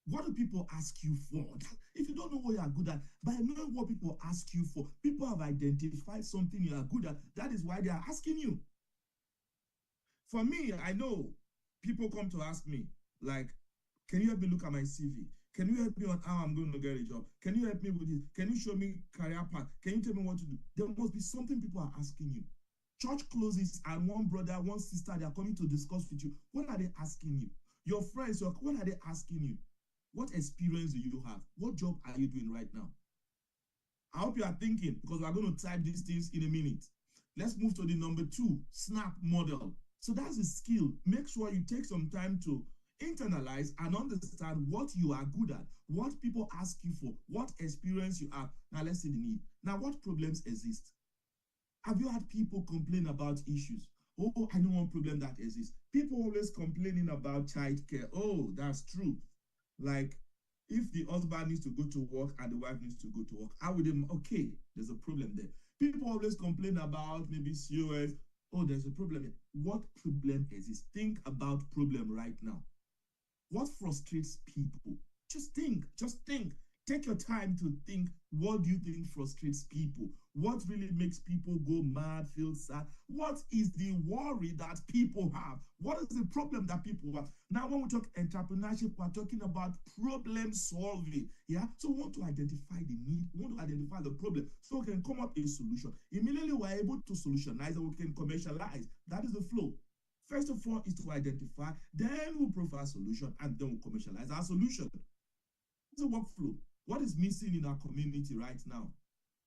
What do people ask you for? If you don't know what you are good at, by knowing what people ask you for, people have identified something you are good at. That is why they are asking you. For me, I know people come to ask me, like, can you help me look at my CV? Can you help me on how I'm going to get a job? Can you help me with this? Can you show me career path? Can you tell me what to do? There must be something people are asking you. Church closes and one brother, one sister, they are coming to discuss with you. What are they asking you? Your friends, what are they asking you? What experience do you have? What job are you doing right now? I hope you are thinking, because we are going to type these things in a minute. Let's move to the number 2, SNAP model. So that's a skill. Make sure you take some time to internalize and understand what you are good at, what people ask you for, what experience you have. Now let's see the need. Now, what problems exist? Have you had people complain about issues? Oh, I know one problem that exists. People always complaining about childcare. Oh, that's true. Like, if the husband needs to go to work and the wife needs to go to work, how would they? Okay, there's a problem there. People always complain about maybe COS. Oh, there's a problem. What problem exists? Think about problem right now. What frustrates people? Just think, just think. Take your time to think, what do you think frustrates people? What really makes people go mad, feel sad? What is the worry that people have? What is the problem that people have? Now, when we talk entrepreneurship, we're talking about problem solving. Yeah. So we want to identify the need, we want to identify the problem, so we can come up with a solution. Immediately, we're able to solutionize and we can commercialize. That is the flow. First of all, is to identify, then we'll provide a solution, and then we'll commercialize our solution. It's a workflow. What is missing in our community right now?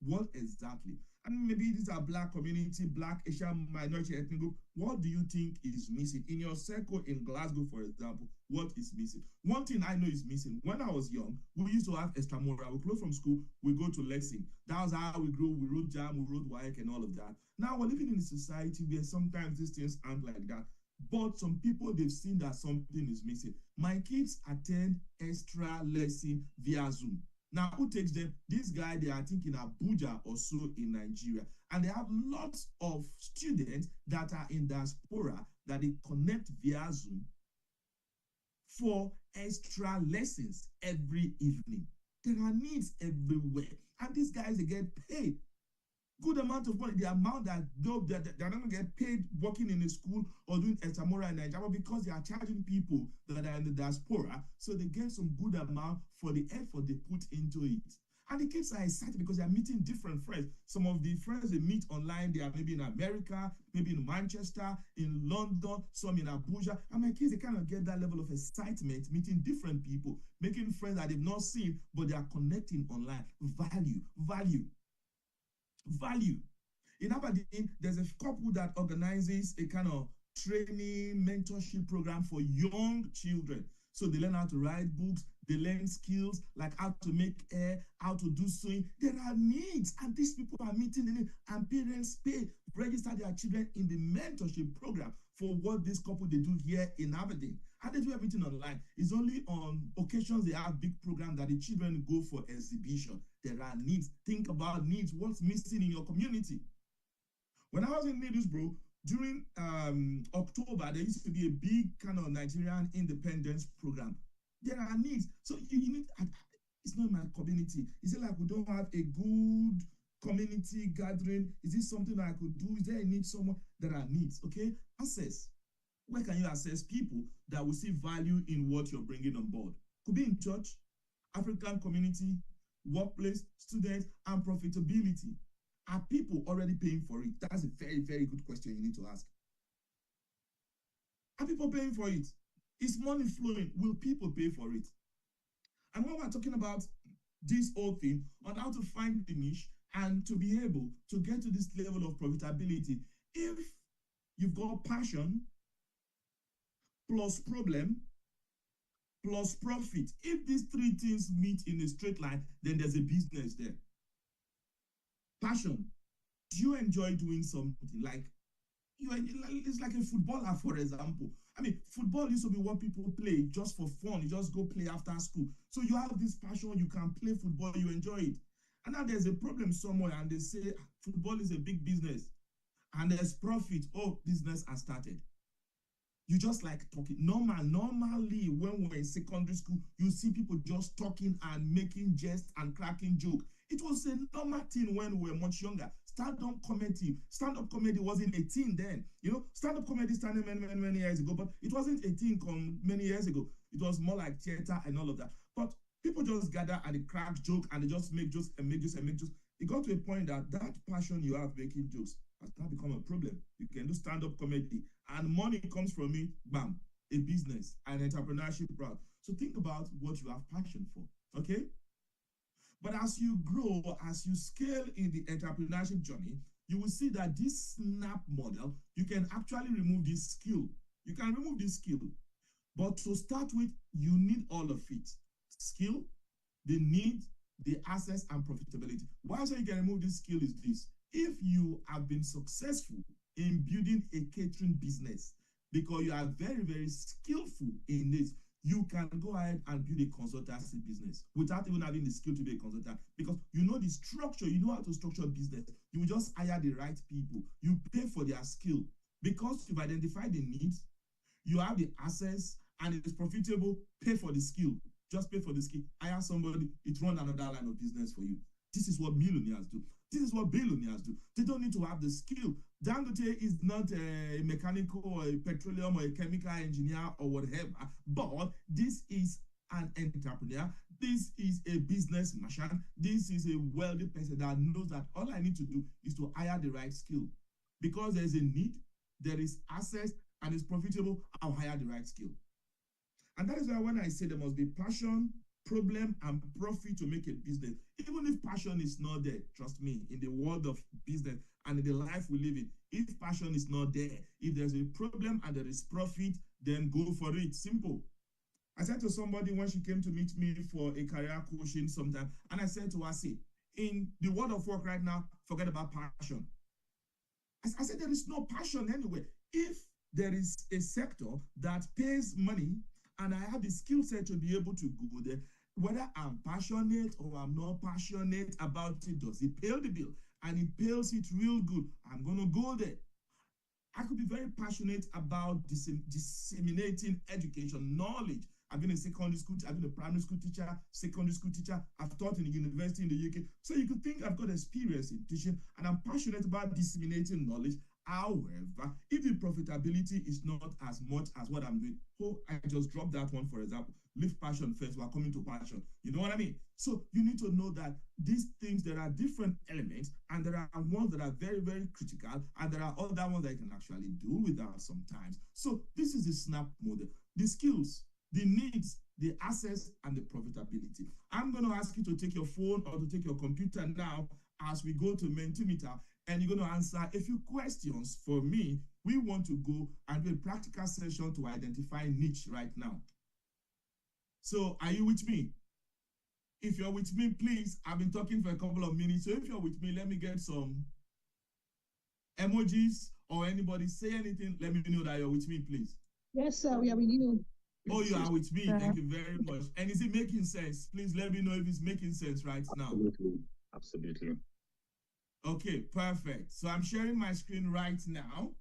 What exactly? And maybe these are Black community, Black, Asian, minority, ethnic group. What do you think is missing? In your circle in Glasgow, for example, what is missing? One thing I know is missing. When I was young, we used to have extramural. We close from school, we go to Lexing. That was how we grew. We wrote JAM, we wrote WAEC and all of that. Now we're living in a society where sometimes these things aren't like that. But some people, they've seen that something is missing. My kids attend extra lesson via Zoom. Now, who takes them? This guy, they are thinking Abuja or so in Nigeria. And they have lots of students that are in diaspora that they connect via Zoom for extra lessons every evening. There are needs everywhere. And these guys, they get paid good amount of money, the amount that they're not going to get paid working in a school or doing extramural in Nigeria, because they are charging people that are in the diaspora, so they get some good amount for the effort they put into it. And the kids are excited because they are meeting different friends. Some of the friends they meet online, they are maybe in America, maybe in Manchester, in London, some in Abuja. And my kids, they kind of get that level of excitement, meeting different people, making friends that they've not seen, but they are connecting online. Value. In Aberdeen, there's a couple that organizes a kind of training, mentorship program for young children. So they learn how to write books, they learn skills like how to make hair, how to do sewing. There are needs, and these people are meeting in it, and parents register their children in the mentorship program for what this couple they do here in Aberdeen. And they do everything online. It's only on occasions they have big programs that the children go for exhibition. There are needs. Think about needs. What's missing in your community? When I was in Middlesbrough, during October, there used to be a big kind of Nigerian independence program. There are needs. So you need, it's not my community. Is it like we don't have a good community gathering? Is this something I could do? Is there a need somewhere? There are needs, okay? Access. Where can you access people that will see value in what you're bringing on board? Could be in church, African community, workplace, students, and profitability. Are people already paying for it? That's a very, very good question you need to ask. Are people paying for it? Is money flowing? Will people pay for it? And when we're talking about this whole thing on how to find the niche and to be able to get to this level of profitability, if you've got passion plus problem plus profit, if these three things meet in a straight line, then there's a business there. Passion. Do you enjoy doing something like it's like a footballer, for example. I mean, football used to be what people play just for fun. You just go play after school. So you have this passion, you can play football, you enjoy it. And now there's a problem somewhere, and they say football is a big business and there's profit. Oh, business has started. You just like talking. Normally, when we're in secondary school, you see people just talking and making jest and cracking joke. It was a normal thing when we were much younger. Stand-up comedy wasn't a thing then. You know, stand-up comedy started many years ago, but it wasn't a thing many years ago. It was more like theater and all of that. But people just gather and they crack joke and they just make jokes and make jokes and make jokes. It got to a point that passion you have making jokes has now become a problem. You can do stand-up comedy and money comes from it, bam, a business, an entrepreneurship route. So think about what you have passion for, okay? But as you grow, as you scale in the entrepreneurship journey, you will see that this SNAP model, you can actually remove this skill. You can remove this skill. But to start with, you need all of it. Skill, the need, the access, and profitability. Why I say you can remove this skill is this. If you have been successful in building a catering business because you are very skillful in this, you can go ahead and build a consultancy business without even having the skill to be a consultant, because you know the structure, you know how to structure a business. You will just hire the right people. You pay for their skill because you've identified the needs, you have the access, and it is profitable. Pay for the skill. Just pay for the skill. Hire somebody, it runs another line of business for you. This is what millionaires do. This is what billionaires do. They don't need to have the skill. Dangote is not a mechanical or a petroleum or a chemical engineer or whatever, but this is an entrepreneur. This is a business merchant. This is a wealthy person that knows that all I need to do is to hire the right skill. Because there's a need, there is access, and it's profitable, I'll hire the right skill. And that is why when I say there must be passion, problem, and profit to make a business, even if passion is not there, trust me, in the world of business and in the life we live in, if passion is not there, if there's a problem and there is profit, then go for it. Simple. I said to somebody when she came to meet me for a career coaching sometime, and I said to her, see, in the world of work right now, forget about passion. I said there is no passion anywhere. If there is a sector that pays money and I have the skill set to be able to go there, whether I'm passionate or I'm not passionate about it, does it pay the bill? And it pays it real good, I'm going to go there. I could be very passionate about disseminating education, knowledge. I've been a secondary school, I've been a primary school teacher, secondary school teacher. I've taught in a university in the UK. So you could think I've got experience in teaching and I'm passionate about disseminating knowledge. However, if the profitability is not as much as what I'm doing, I just dropped that one, for example. Leave passion first, we're coming to passion. You know what I mean? So you need to know that these things, there are different elements, and there are ones that are very critical, and there are other ones that you can actually do without sometimes. So this is the SNAP model. The skills, the needs, the access, and the profitability. I'm going to ask you to take your phone or to take your computer now as we go to Mentimeter, and you're going to answer a few questions for me. We want to go and do a practical session to identify niche right now. So are you with me? If you're with me, please, I've been talking for a couple of minutes. So if you're with me, let me get some emojis, or anybody say anything. Let me know that you're with me, please. Yes, sir, we are with you. Oh, you are with me. Thank you very much. And is it making sense? Please let me know if it's making sense right now. Absolutely. Okay, perfect. So I'm sharing my screen right now.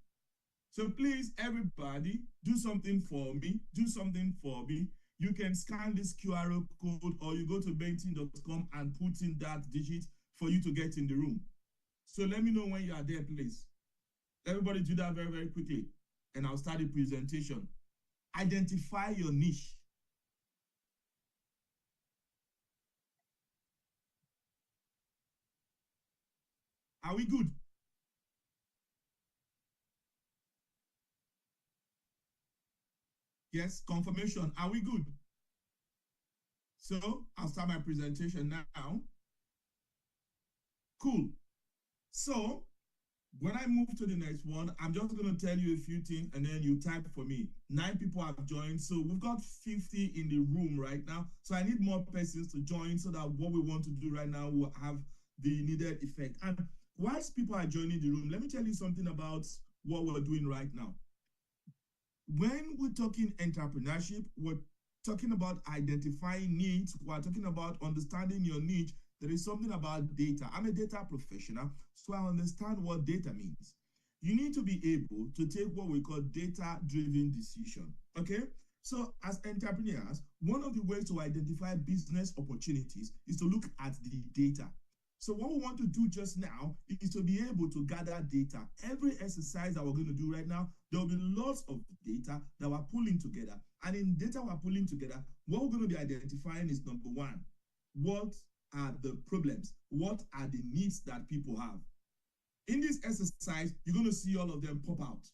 So please, everybody, do something for me. Do something for me. You can scan this QR code, or you go to Menti.com and put in that digit for you to get in the room. So let me know when you are there, please. Everybody do that very quickly, and I'll start the presentation. Identify your niche. Are we good? Yes, confirmation. Are we good? So I'll start my presentation now. Cool. So When I move to the next one, I'm just going to tell you a few things and then you type for me. 9 people have joined. So we've got 50 in the room right now. So I need more persons to join so that what we want to do right now will have the needed effect. And whilst people are joining the room, let me tell you something about what we're doing right now. When we're talking entrepreneurship, we're talking about identifying needs, we're talking about understanding your niche. There is something about data. I'm a data professional, so I understand what data means. You need to be able to take what we call data-driven decision. Okay? So as entrepreneurs, one of the ways to identify business opportunities is to look at the data. So what we want to do just now is to be able to gather data. Every exercise that we're going to do right now, there will be lots of data that we're pulling together. And in data we're pulling together, what we're going to be identifying is number one, what are the problems? What are the needs that people have? In this exercise, you're going to see all of them pop out.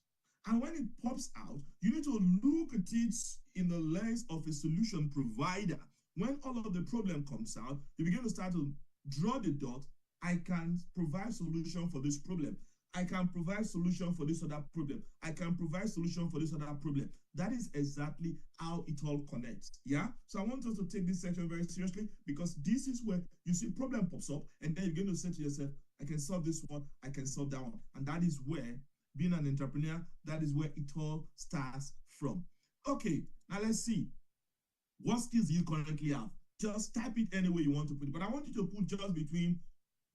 And when it pops out, you need to look at it in the lens of a solution provider. When all of the problem comes out, you begin to start to draw the dot. I can provide solution for this problem. I can provide solution for this other problem. I can provide solution for this other problem. That is exactly how it all connects. Yeah. So I want us to take this section very seriously because this is where you see problem pops up and then you're going to say to yourself, I can solve this one, I can solve that one. And that is where being an entrepreneur, that is where it all starts from. Okay, now let's see. What skills do you currently have? Just type it any way you want to put it. But I want you to put just between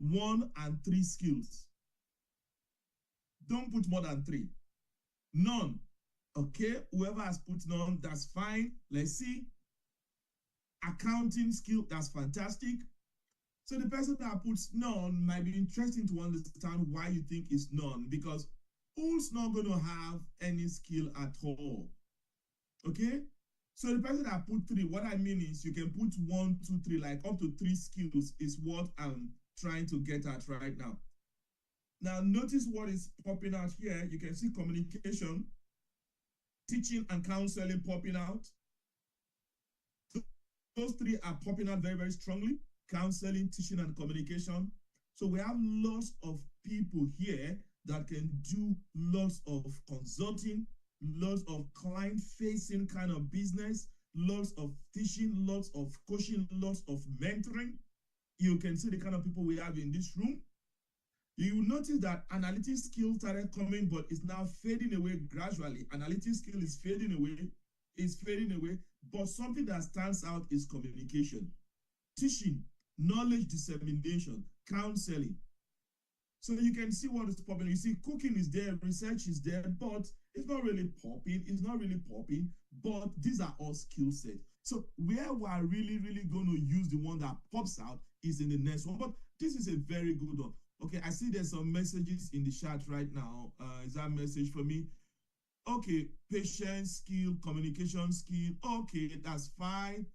1 and 3 skills. Don't put more than 3. None. Okay, whoever has put none, that's fine. Let's see. Accounting skill, that's fantastic. So the person that puts none might be interesting to understand why you think it's none, because who's not going to have any skill at all? Okay? So the person that put 3, what I mean is you can put 1, 2, 3, like up to 3 skills is what I'm trying to get at right now. Now notice what is popping out here. You can see communication, teaching and counseling popping out. Those 3 are popping out very, very strongly. Counseling, teaching, and communication. So we have lots of people here that can do lots of consulting, lots of client-facing kind of business, lots of teaching, lots of coaching, lots of mentoring. You can see the kind of people we have in this room. You will notice that analytic skills started coming, but it's now fading away gradually. Analytic skill is fading away, but something that stands out is communication, teaching, knowledge dissemination, counseling. So you can see what is popping. You see cooking is there, research is there, but it's not really popping, but these are all skill sets. So where we're really, really going to use the one that pops out is in the next one, but this is a very good one. Okay, I see there's some messages in the chat right now. Is that message for me? Okay, patience skill, communication skill. Okay, that's fine.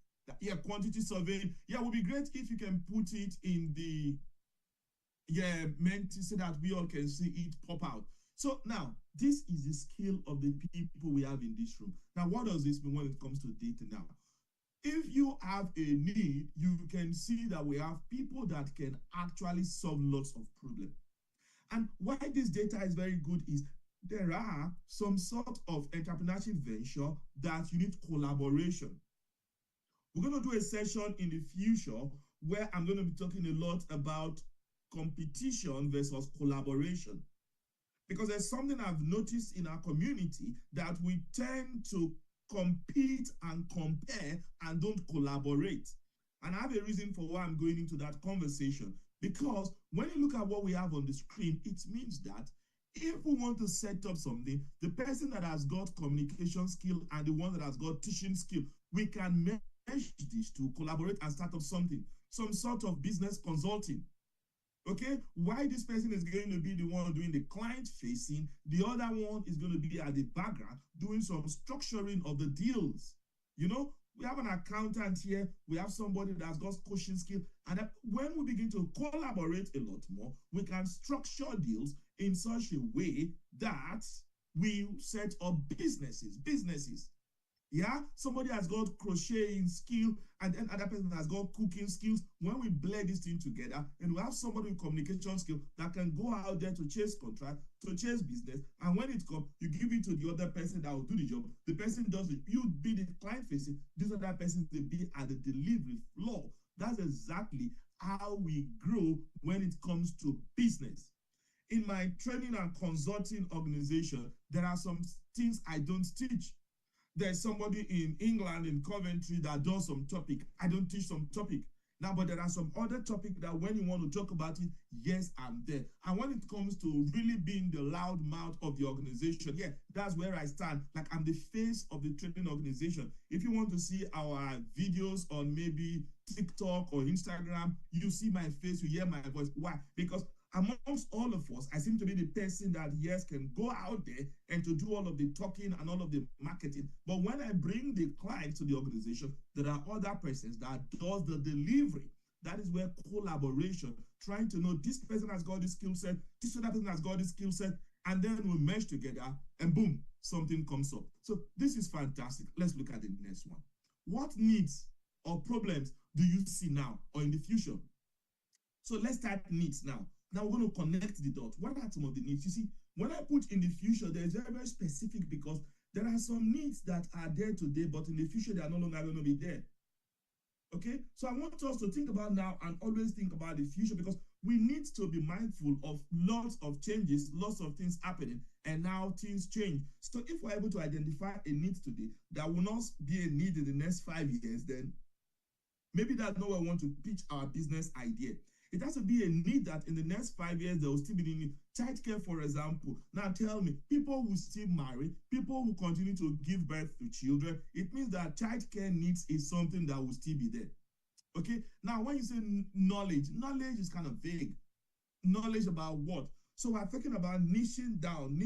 Yeah, quantity surveying. Yeah, it would be great if you can put it in the meant so that we all can see it pop out. So now, this is the skill of the people we have in this room. Now, what does this mean when it comes to data now? If you have a need, you can see that we have people that can actually solve lots of problems. And why this data is very good is there are some sort of entrepreneurship venture that you need collaboration. We're going to do a session in the future where I'm going to be talking a lot about competition versus collaboration. Because there's something I've noticed in our community that we tend to compete and compare and don't collaborate. And I have a reason for why I'm going into that conversation. Because when you look at what we have on the screen, it means that if we want to set up something, the person that has got communication skill and the one that has got teaching skill, we can merge these two, collaborate and start up something, some sort of business consulting. Okay, why this person is going to be the one doing the client facing, the other one is going to be at the background doing some structuring of the deals. You know, we have an accountant here, we have somebody that's got coaching skill, and when we begin to collaborate a lot more, we can structure deals in such a way that we set up businesses. Yeah, somebody has got crocheting skill, and then other person has got cooking skills. When we blend this thing together, and we have somebody with communication skill that can go out there to chase contract, to chase business, and when it comes, you give it to the other person that will do the job. The person does it. You be the client facing. This other person will be at the delivery floor. That's exactly how we grow when it comes to business. In my training and consulting organization, there are some things I don't teach. There's somebody in England, in Coventry, that does some topic. I don't teach some topic. Now, but there are some other topic that when you want to talk about it, yes, I'm there. And when it comes to really being the loud mouth of the organization, yeah, that's where I stand. Like, I'm the face of the training organization. If you want to see our videos on maybe TikTok or Instagram, you see my face, you hear my voice. Why? Because amongst all of us, I seem to be the person that, yes, can go out there and to do all of the talking and all of the marketing. But when I bring the client to the organization, there are other persons that does the delivery. That is where collaboration, trying to know this person has got this skill set, this other person has got this skill set, and then we mesh together and boom, something comes up. So this is fantastic. Let's look at the next one. What needs or problems do you see now or in the future? So let's start needs now. Now we're going to connect the dots. What are some of the needs? You see, when I put in the future, there is very, very specific because there are some needs that are there today, but in the future, they are no longer going to be there. Okay, so I want us to think about now and always think about the future because we need to be mindful of lots of changes, lots of things happening, and now things change. So if we're able to identify a need today that will not be a need in the next 5 years, then maybe that's not where we want to pitch our business idea. It has to be a need that in the next 5 years, there will still be the need. Childcare, for example. Now tell me, people will still marry, people will continue to give birth to children. It means that childcare needs is something that will still be there. Okay, now when you say knowledge is kind of vague. Knowledge about what? So we're talking about niching down.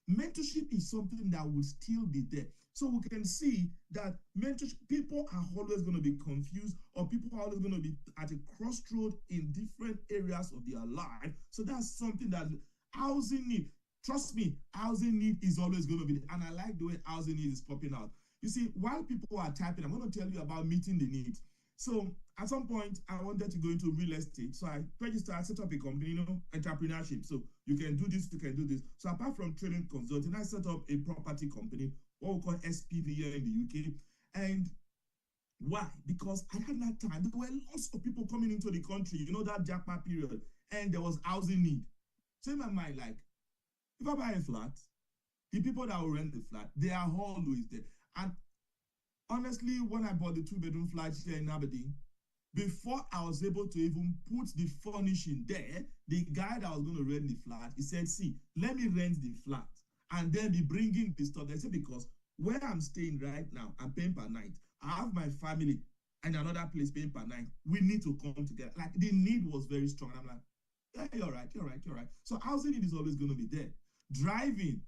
Mentorship is something that will still be there. So we can see that mentorship, people are always going to be confused, or people are always going to be at a crossroad in different areas of their life. So that's something that housing need. Trust me, housing need is always going to be there. And I like the way housing need is popping out. You see, while people are typing, I'm going to tell you about meeting the needs. So at some point, I wanted to go into real estate. So I registered, I set up a company, entrepreneurship. So you can do this, you can do this. So apart from training consulting, I set up a property company, what we call SPV here in the UK. And why? Because at that time, there were lots of people coming into the country, that jackpot period, and there was housing need. So in my mind, like, if I buy a flat, the people that will rent the flat, they are always there. And honestly, when I bought the 2-bedroom flat here in Aberdeen, before I was able to even put the furnishing there, the guy that was going to rent the flat, he said, see, let me rent the flat and then be bringing the stuff. I said, because where I'm staying right now, I'm paying per night. I have my family and another place paying per night. We need to come together. Like, the need was very strong. And I'm like, yeah, you're right. So housing need is always going to be there. Driving,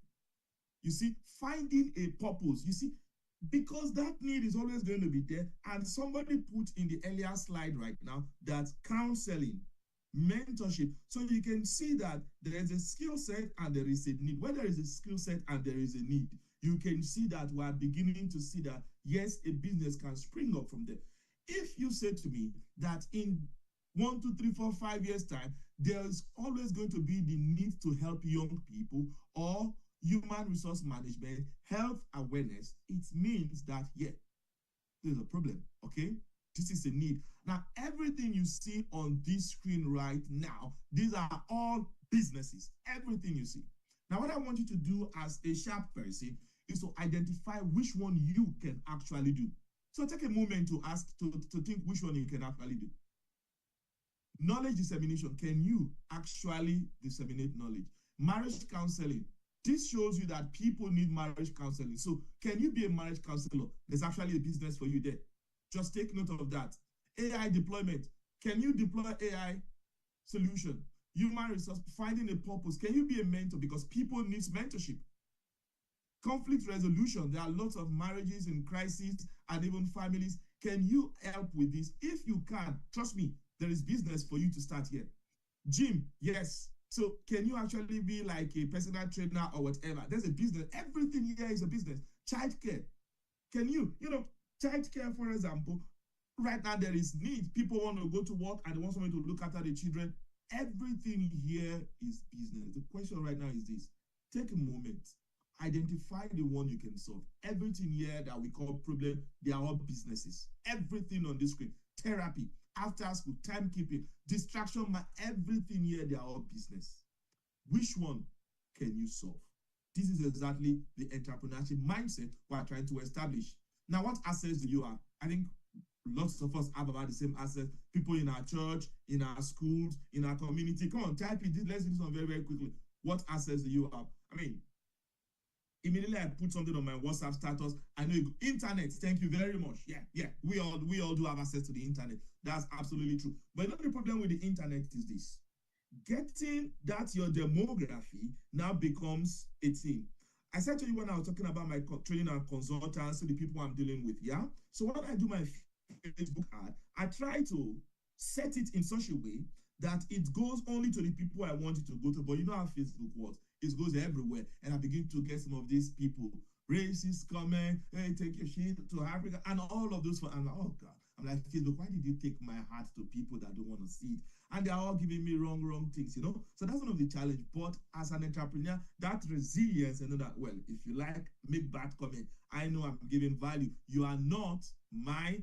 you see, finding a purpose, you see, because that need is always going to be there. And somebody put in the earlier slide right now that counseling, mentorship. So you can see that there is a skill set and there is a need. Where there is a skill set and there is a need, you can see that we are beginning to see that, yes, a business can spring up from there. If you say to me that in 1, 2, 3, 4, 5 years time, there's always going to be the need to help young people or human resource management, health awareness, it means that, yeah, there's a problem, okay? This is a need. Now, everything you see on this screen right now, these are all businesses, everything you see. Now, what I want you to do as a sharp person is to identify which one you can actually do. So take a moment to think which one you can actually do. Knowledge dissemination, can you actually disseminate knowledge? Marriage counseling, this shows you that people need marriage counseling. So can you be a marriage counselor? There's actually a business for you there. Just take note of that. AI deployment. Can you deploy AI solution? Human resource, finding a purpose. Can you be a mentor? Because people need mentorship. Conflict resolution. There are lots of marriages in crisis and even families. Can you help with this? If you can, trust me, there is business for you to start here. Gym, yes. So can you actually be like a personal trainer or whatever? There's a business. Everything here is a business. Childcare. Can you know, childcare, for example, right now there is need. People want to go to work and they want somebody to look after the children. Everything here is business. The question right now is this: take a moment, identify the one you can solve. Everything here that we call problem, they are all businesses. Everything on this screen, therapy, after school, timekeeping, distraction, everything here, they are all business. Which one can you solve? This is exactly the entrepreneurship mindset we are trying to establish. Now, what assets do you have? I think lots of us have about the same assets. People in our church, in our schools, in our community. Come on, type it. Let's do this one very, very quickly. What assets do you have? I mean, immediately I put something on my WhatsApp status. I know internet. Thank you very much. Yeah. We all do have access to the internet. That's absolutely true. But the problem with the internet is this: getting that your demography now becomes a thing. I said to you when I was talking about my training and consultancy, the people I'm dealing with, yeah? So when I do my Facebook ad, I try to set it in such a way that it goes only to the people I want it to go to. But you know how Facebook works. It goes everywhere. And I begin to get some of these people, racist comment, hey, take your shit to Africa, and all of those. I'm like, oh God. I'm like, Facebook, why did you take my heart to people that don't want to see it? And they're all giving me wrong things, you know? So that's one of the challenge. But as an entrepreneur, that resilience, and know that, well, if you like, make bad comment. I know I'm giving value. You are not my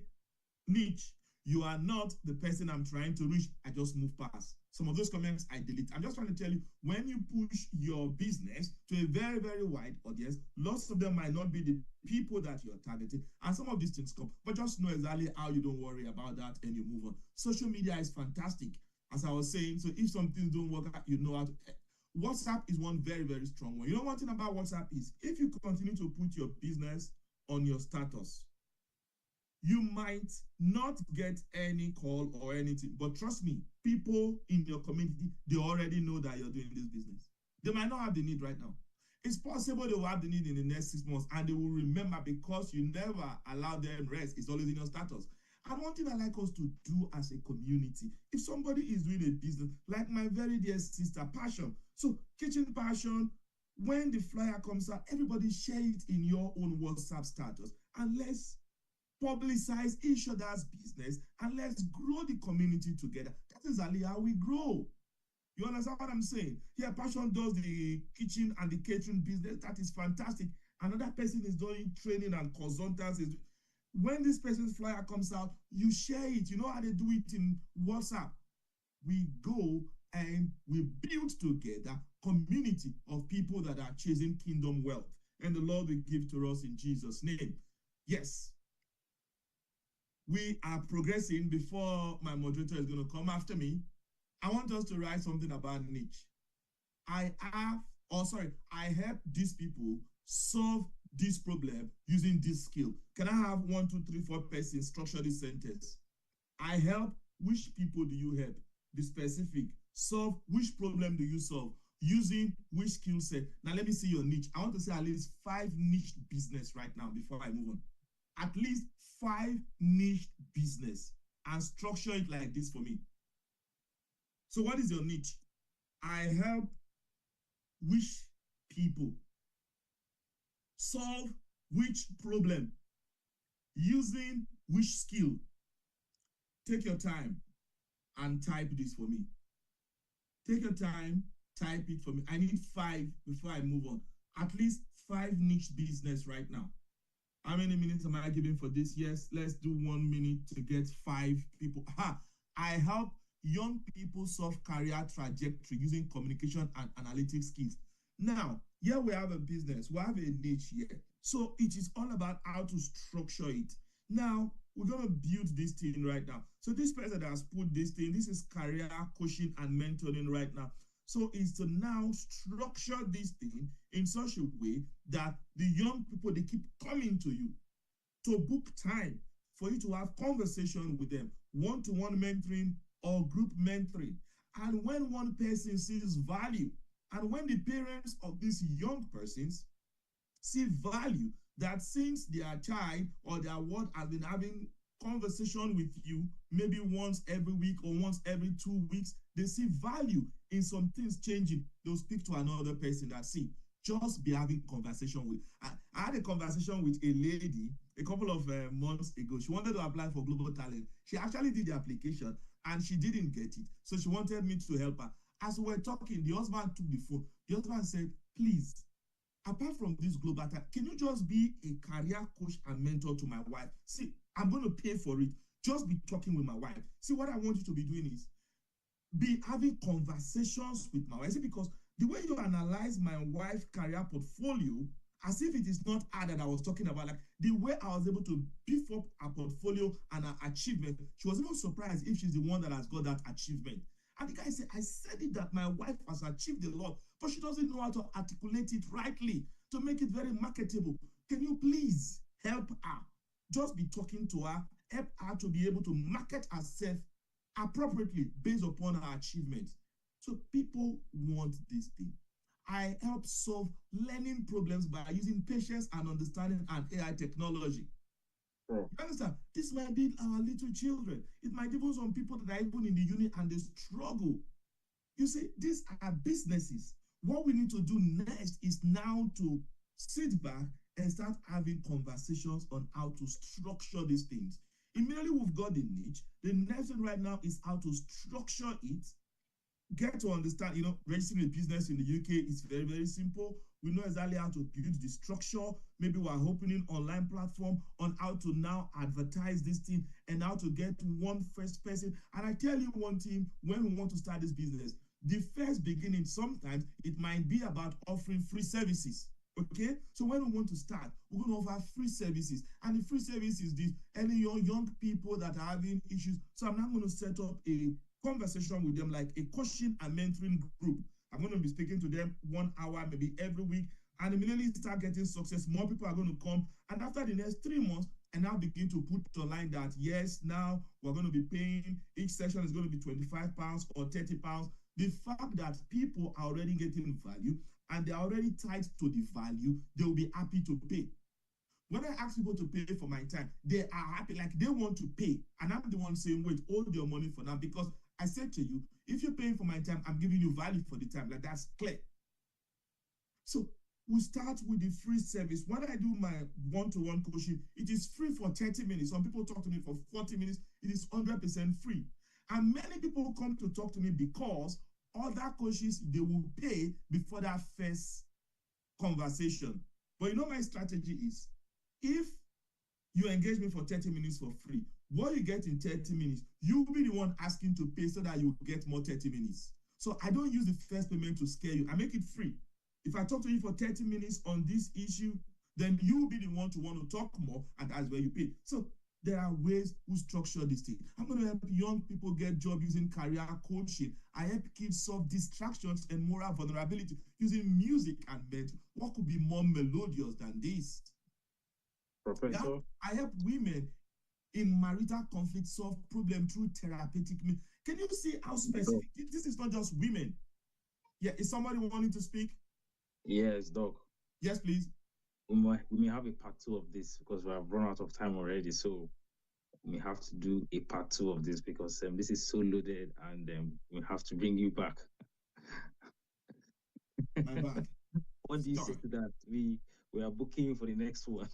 niche. You are not the person I'm trying to reach. I just move past. Some of those comments I delete. I'm just trying to tell you, when you push your business to a very, very wide audience, lots of them might not be the people that you're targeting, and some of these things come. But just know exactly how you don't worry about that and you move on. Social media is fantastic, as I was saying. So if some things don't work out, you know how to. WhatsApp is one very, very strong one. You know one thing about WhatsApp is if you continue to put your business on your status, you might not get any call or anything, but trust me, people in your community, they already know that you're doing this business. They might not have the need right now. It's possible they will have the need in the next 6 months, and they will remember because you never allow them rest. It's always in your status. And one thing I like us to do as a community, if somebody is doing a business, like my very dear sister, Passion. So Kitchen Passion, when the flyer comes out, everybody share it in your own WhatsApp status, and let's publicize each other's business, and let's grow the community together. That is exactly how we grow. You understand what I'm saying? Yeah, Passion does the kitchen and the catering business. That is fantastic. Another person is doing training and consultants. When this person's flyer comes out, you share it. You know how they do it in WhatsApp. We go and we build together community of people that are chasing kingdom wealth. And the Lord will give to us in Jesus' name. Yes. We are progressing. Before my moderator is going to come after me, I want us to write something about niche. I help these people solve this problem using this skill. Can I have 1, 2, 3, 4 persons structure this sentence? I help. Which people do you help? Be specific. Solve. Which problem do you solve? Using which skill set? Now let me see your niche. I want to say at least 5 niche business right now before I move on. At least 5 niche business, and structure it like this for me. So what is your niche? I help which people solve which problem using which skill. Take your time and type this for me. Take your time, type it for me. I need 5 before I move on. At least 5 niche business right now. How many minutes am I giving for this? Yes, let's do 1 minute to get 5 people. I help young people solve career trajectory using communication and analytic skills. Now, here we have a business. We have a niche here. So it is all about how to structure it. Now, we're going to build this thing right now. So this person that has put this thing, this is career coaching and mentoring right now. So is to now structure this thing in such a way that the young people, they keep coming to you to book time for you to have conversation with them, one-to-one mentoring or group mentoring. And when one person sees value, and when the parents of these young persons see value, that since their child or their ward has been having conversation with you, maybe once every week or once every 2 weeks, they see value in some things changing. They'll speak to another person that, see, Just be having conversation with. I had a conversation with a lady a couple of months ago. She wanted to apply for Global Talent. She actually did the application and she didn't get it. So she wanted me to help her. As we were talking, the husband took the phone. The husband said, please, apart from this Global Talent, can you just be a career coach and mentor to my wife? See, I'm going to pay for it. Just be talking with my wife. See, what I want you to be doing is be having conversations with my wife. See, because the way you analyze my wife's career portfolio, as if it is not her that I was talking about, like the way I was able to beef up her portfolio and her achievement, she was even surprised if she's the one that has got that achievement. And the guy said, I said it that my wife has achieved a lot, but she doesn't know how to articulate it rightly to make it very marketable. Can you please help her? Just be talking to her, help her to be able to market herself appropriately based upon her achievements. So people want this thing. I help solve learning problems by using patience and understanding and AI technology. You understand? This might be our little children. It might even some people that are even in the unit and they struggle. You see, these are businesses. What we need to do next is now to sit back and start having conversations on how to structure these things. Immediately we've got the niche. The next thing right now is how to structure it. Get to understand, registering a business in the UK is very, very simple. We know exactly how to build the structure. Maybe we're opening online platform on how to now advertise this thing and how to get one first person. And I tell you one thing, when we want to start this business, the first beginning, sometimes it might be about offering free services. Okay, so when we want to start, we're going to offer free services, and the free service is this: any young people that are having issues. So I'm not going to set up a conversation with them like a coaching and mentoring group. I'm going to be speaking to them 1 hour, maybe every week, and immediately start getting success. More people are going to come, and after the next 3 months, and now begin to put online that yes, now we're going to be paying. Each session is going to be £25 or £30. The fact that people are already getting value and they're already tied to the value, they will be happy to pay. When I ask people to pay for my time, they are happy, like they want to pay. And I'm the one saying, wait, hold your money for now, because I said to you, if you're paying for my time, I'm giving you value for the time. Like, that's clear. So we start with the free service. When I do my one-to-one coaching, it is free for 30 minutes. Some people talk to me for 40 minutes. It is 100% free. And many people come to talk to me because other coaches, they will pay before that first conversation. But my strategy is, if you engage me for 30 minutes for free, what you get in 30 minutes, you'll be the one asking to pay so that you get more 30 minutes. So I don't use the first payment to scare you. I make it free. If I talk to you for 30 minutes on this issue, then you'll be the one to want to talk more, and that's where you pay. So there are ways to structure this thing. I'm going to help young people get jobs using career coaching. I help kids solve distractions and moral vulnerability using music and mental. What could be more melodious than this? Professor? Yeah? I help women in marital conflict solve problem through therapeutic means. Can you see how specific? This is not just women. Yeah, is somebody wanting to speak? Yes, Doc. Yes, please. We may have a part 2 of this because we have run out of time already. So we have to do a part 2 of this because this is so loaded, and we have to bring you back. My bad. What do you say to that? We are booking you for the next one.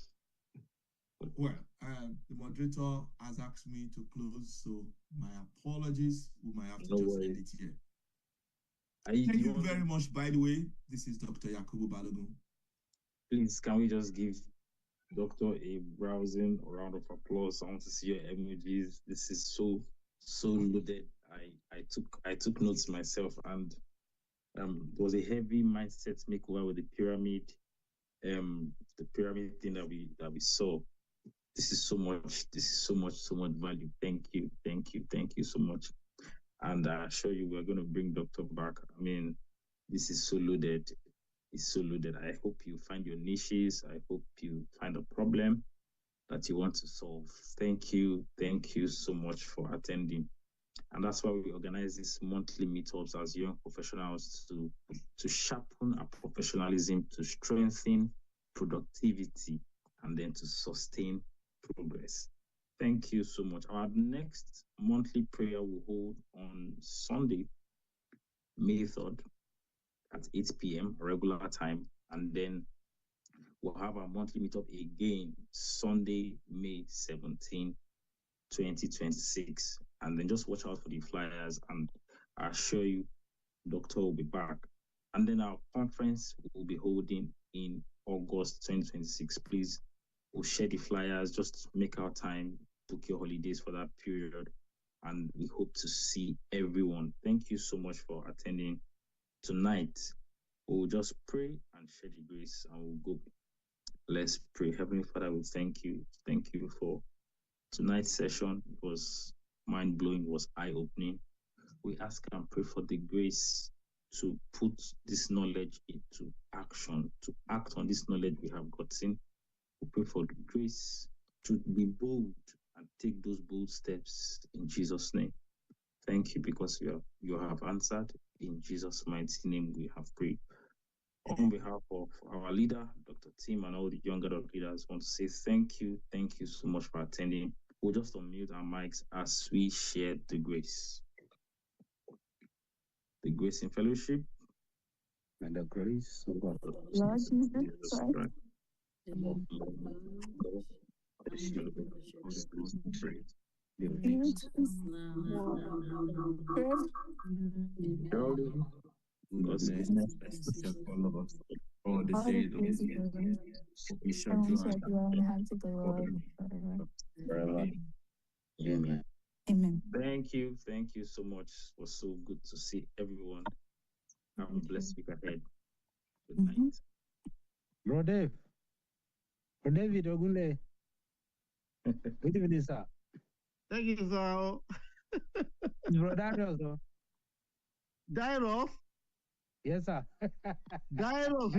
Well, the moderator has asked me to close, so my apologies. We might have to just end it here. Thank you very much, by the way. This is Dr. Yakubu Balogun. Please, can we just give Doctor a browsing round of applause? I want to see your emojis. This is so loaded. I took notes myself, and there was a heavy mindset makeover with the pyramid thing that we saw. This is so much value. Thank you so much. And I assure you, we're going to bring Doctor back. I mean, this is so loaded. It's so loaded. I hope you find your niches. I hope you find a problem that you want to solve. Thank you so much for attending. And that's why we organize these monthly meetups as young professionals to sharpen our professionalism, to strengthen productivity, and then to sustain progress. Thank you so much. Our next monthly prayer will hold on Sunday, May 3rd at 8 p.m. regular time. And then we'll have our monthly meetup again, Sunday, May 17, 2026. And then just watch out for the flyers, and I assure you, Doctor will be back. And then our conference will be holding in August 2026. Please, we'll share the flyers, just make our time, book your holidays for that period. And we hope to see everyone. Thank you so much for attending tonight. We'll just pray and share the grace, and we'll go. Let's pray. Heavenly Father, we thank you. Thank you for tonight's session. It was mind-blowing, it was eye-opening. We ask and pray for the grace to put this knowledge into action, to act on this knowledge we have gotten. We pray for the grace to be bold and take those bold steps in Jesus' name. Thank you, because you have answered. In Jesus' mighty name we have prayed. On behalf of our leader, Dr. Tim, and all the young adult leaders, I want to say thank you. Thank you so much for attending. We'll just unmute our mics as we share the grace. The grace in fellowship. And the grace of our Lord Jesus Christ, the love of God, the shield of the Holy Spirit, the God's goodness shall follow us all the days of the year. We shall dwell in the house of the Lord forever. Amen. Amen. Thank you so much. It was so good to see everyone. Have a blessed week ahead. Good night. Bro Dave. Bro David Ogunle. Good evening, sir. Thank you, sir. Bro Daniel, sir. Dial off. Yes, sir. Dial off.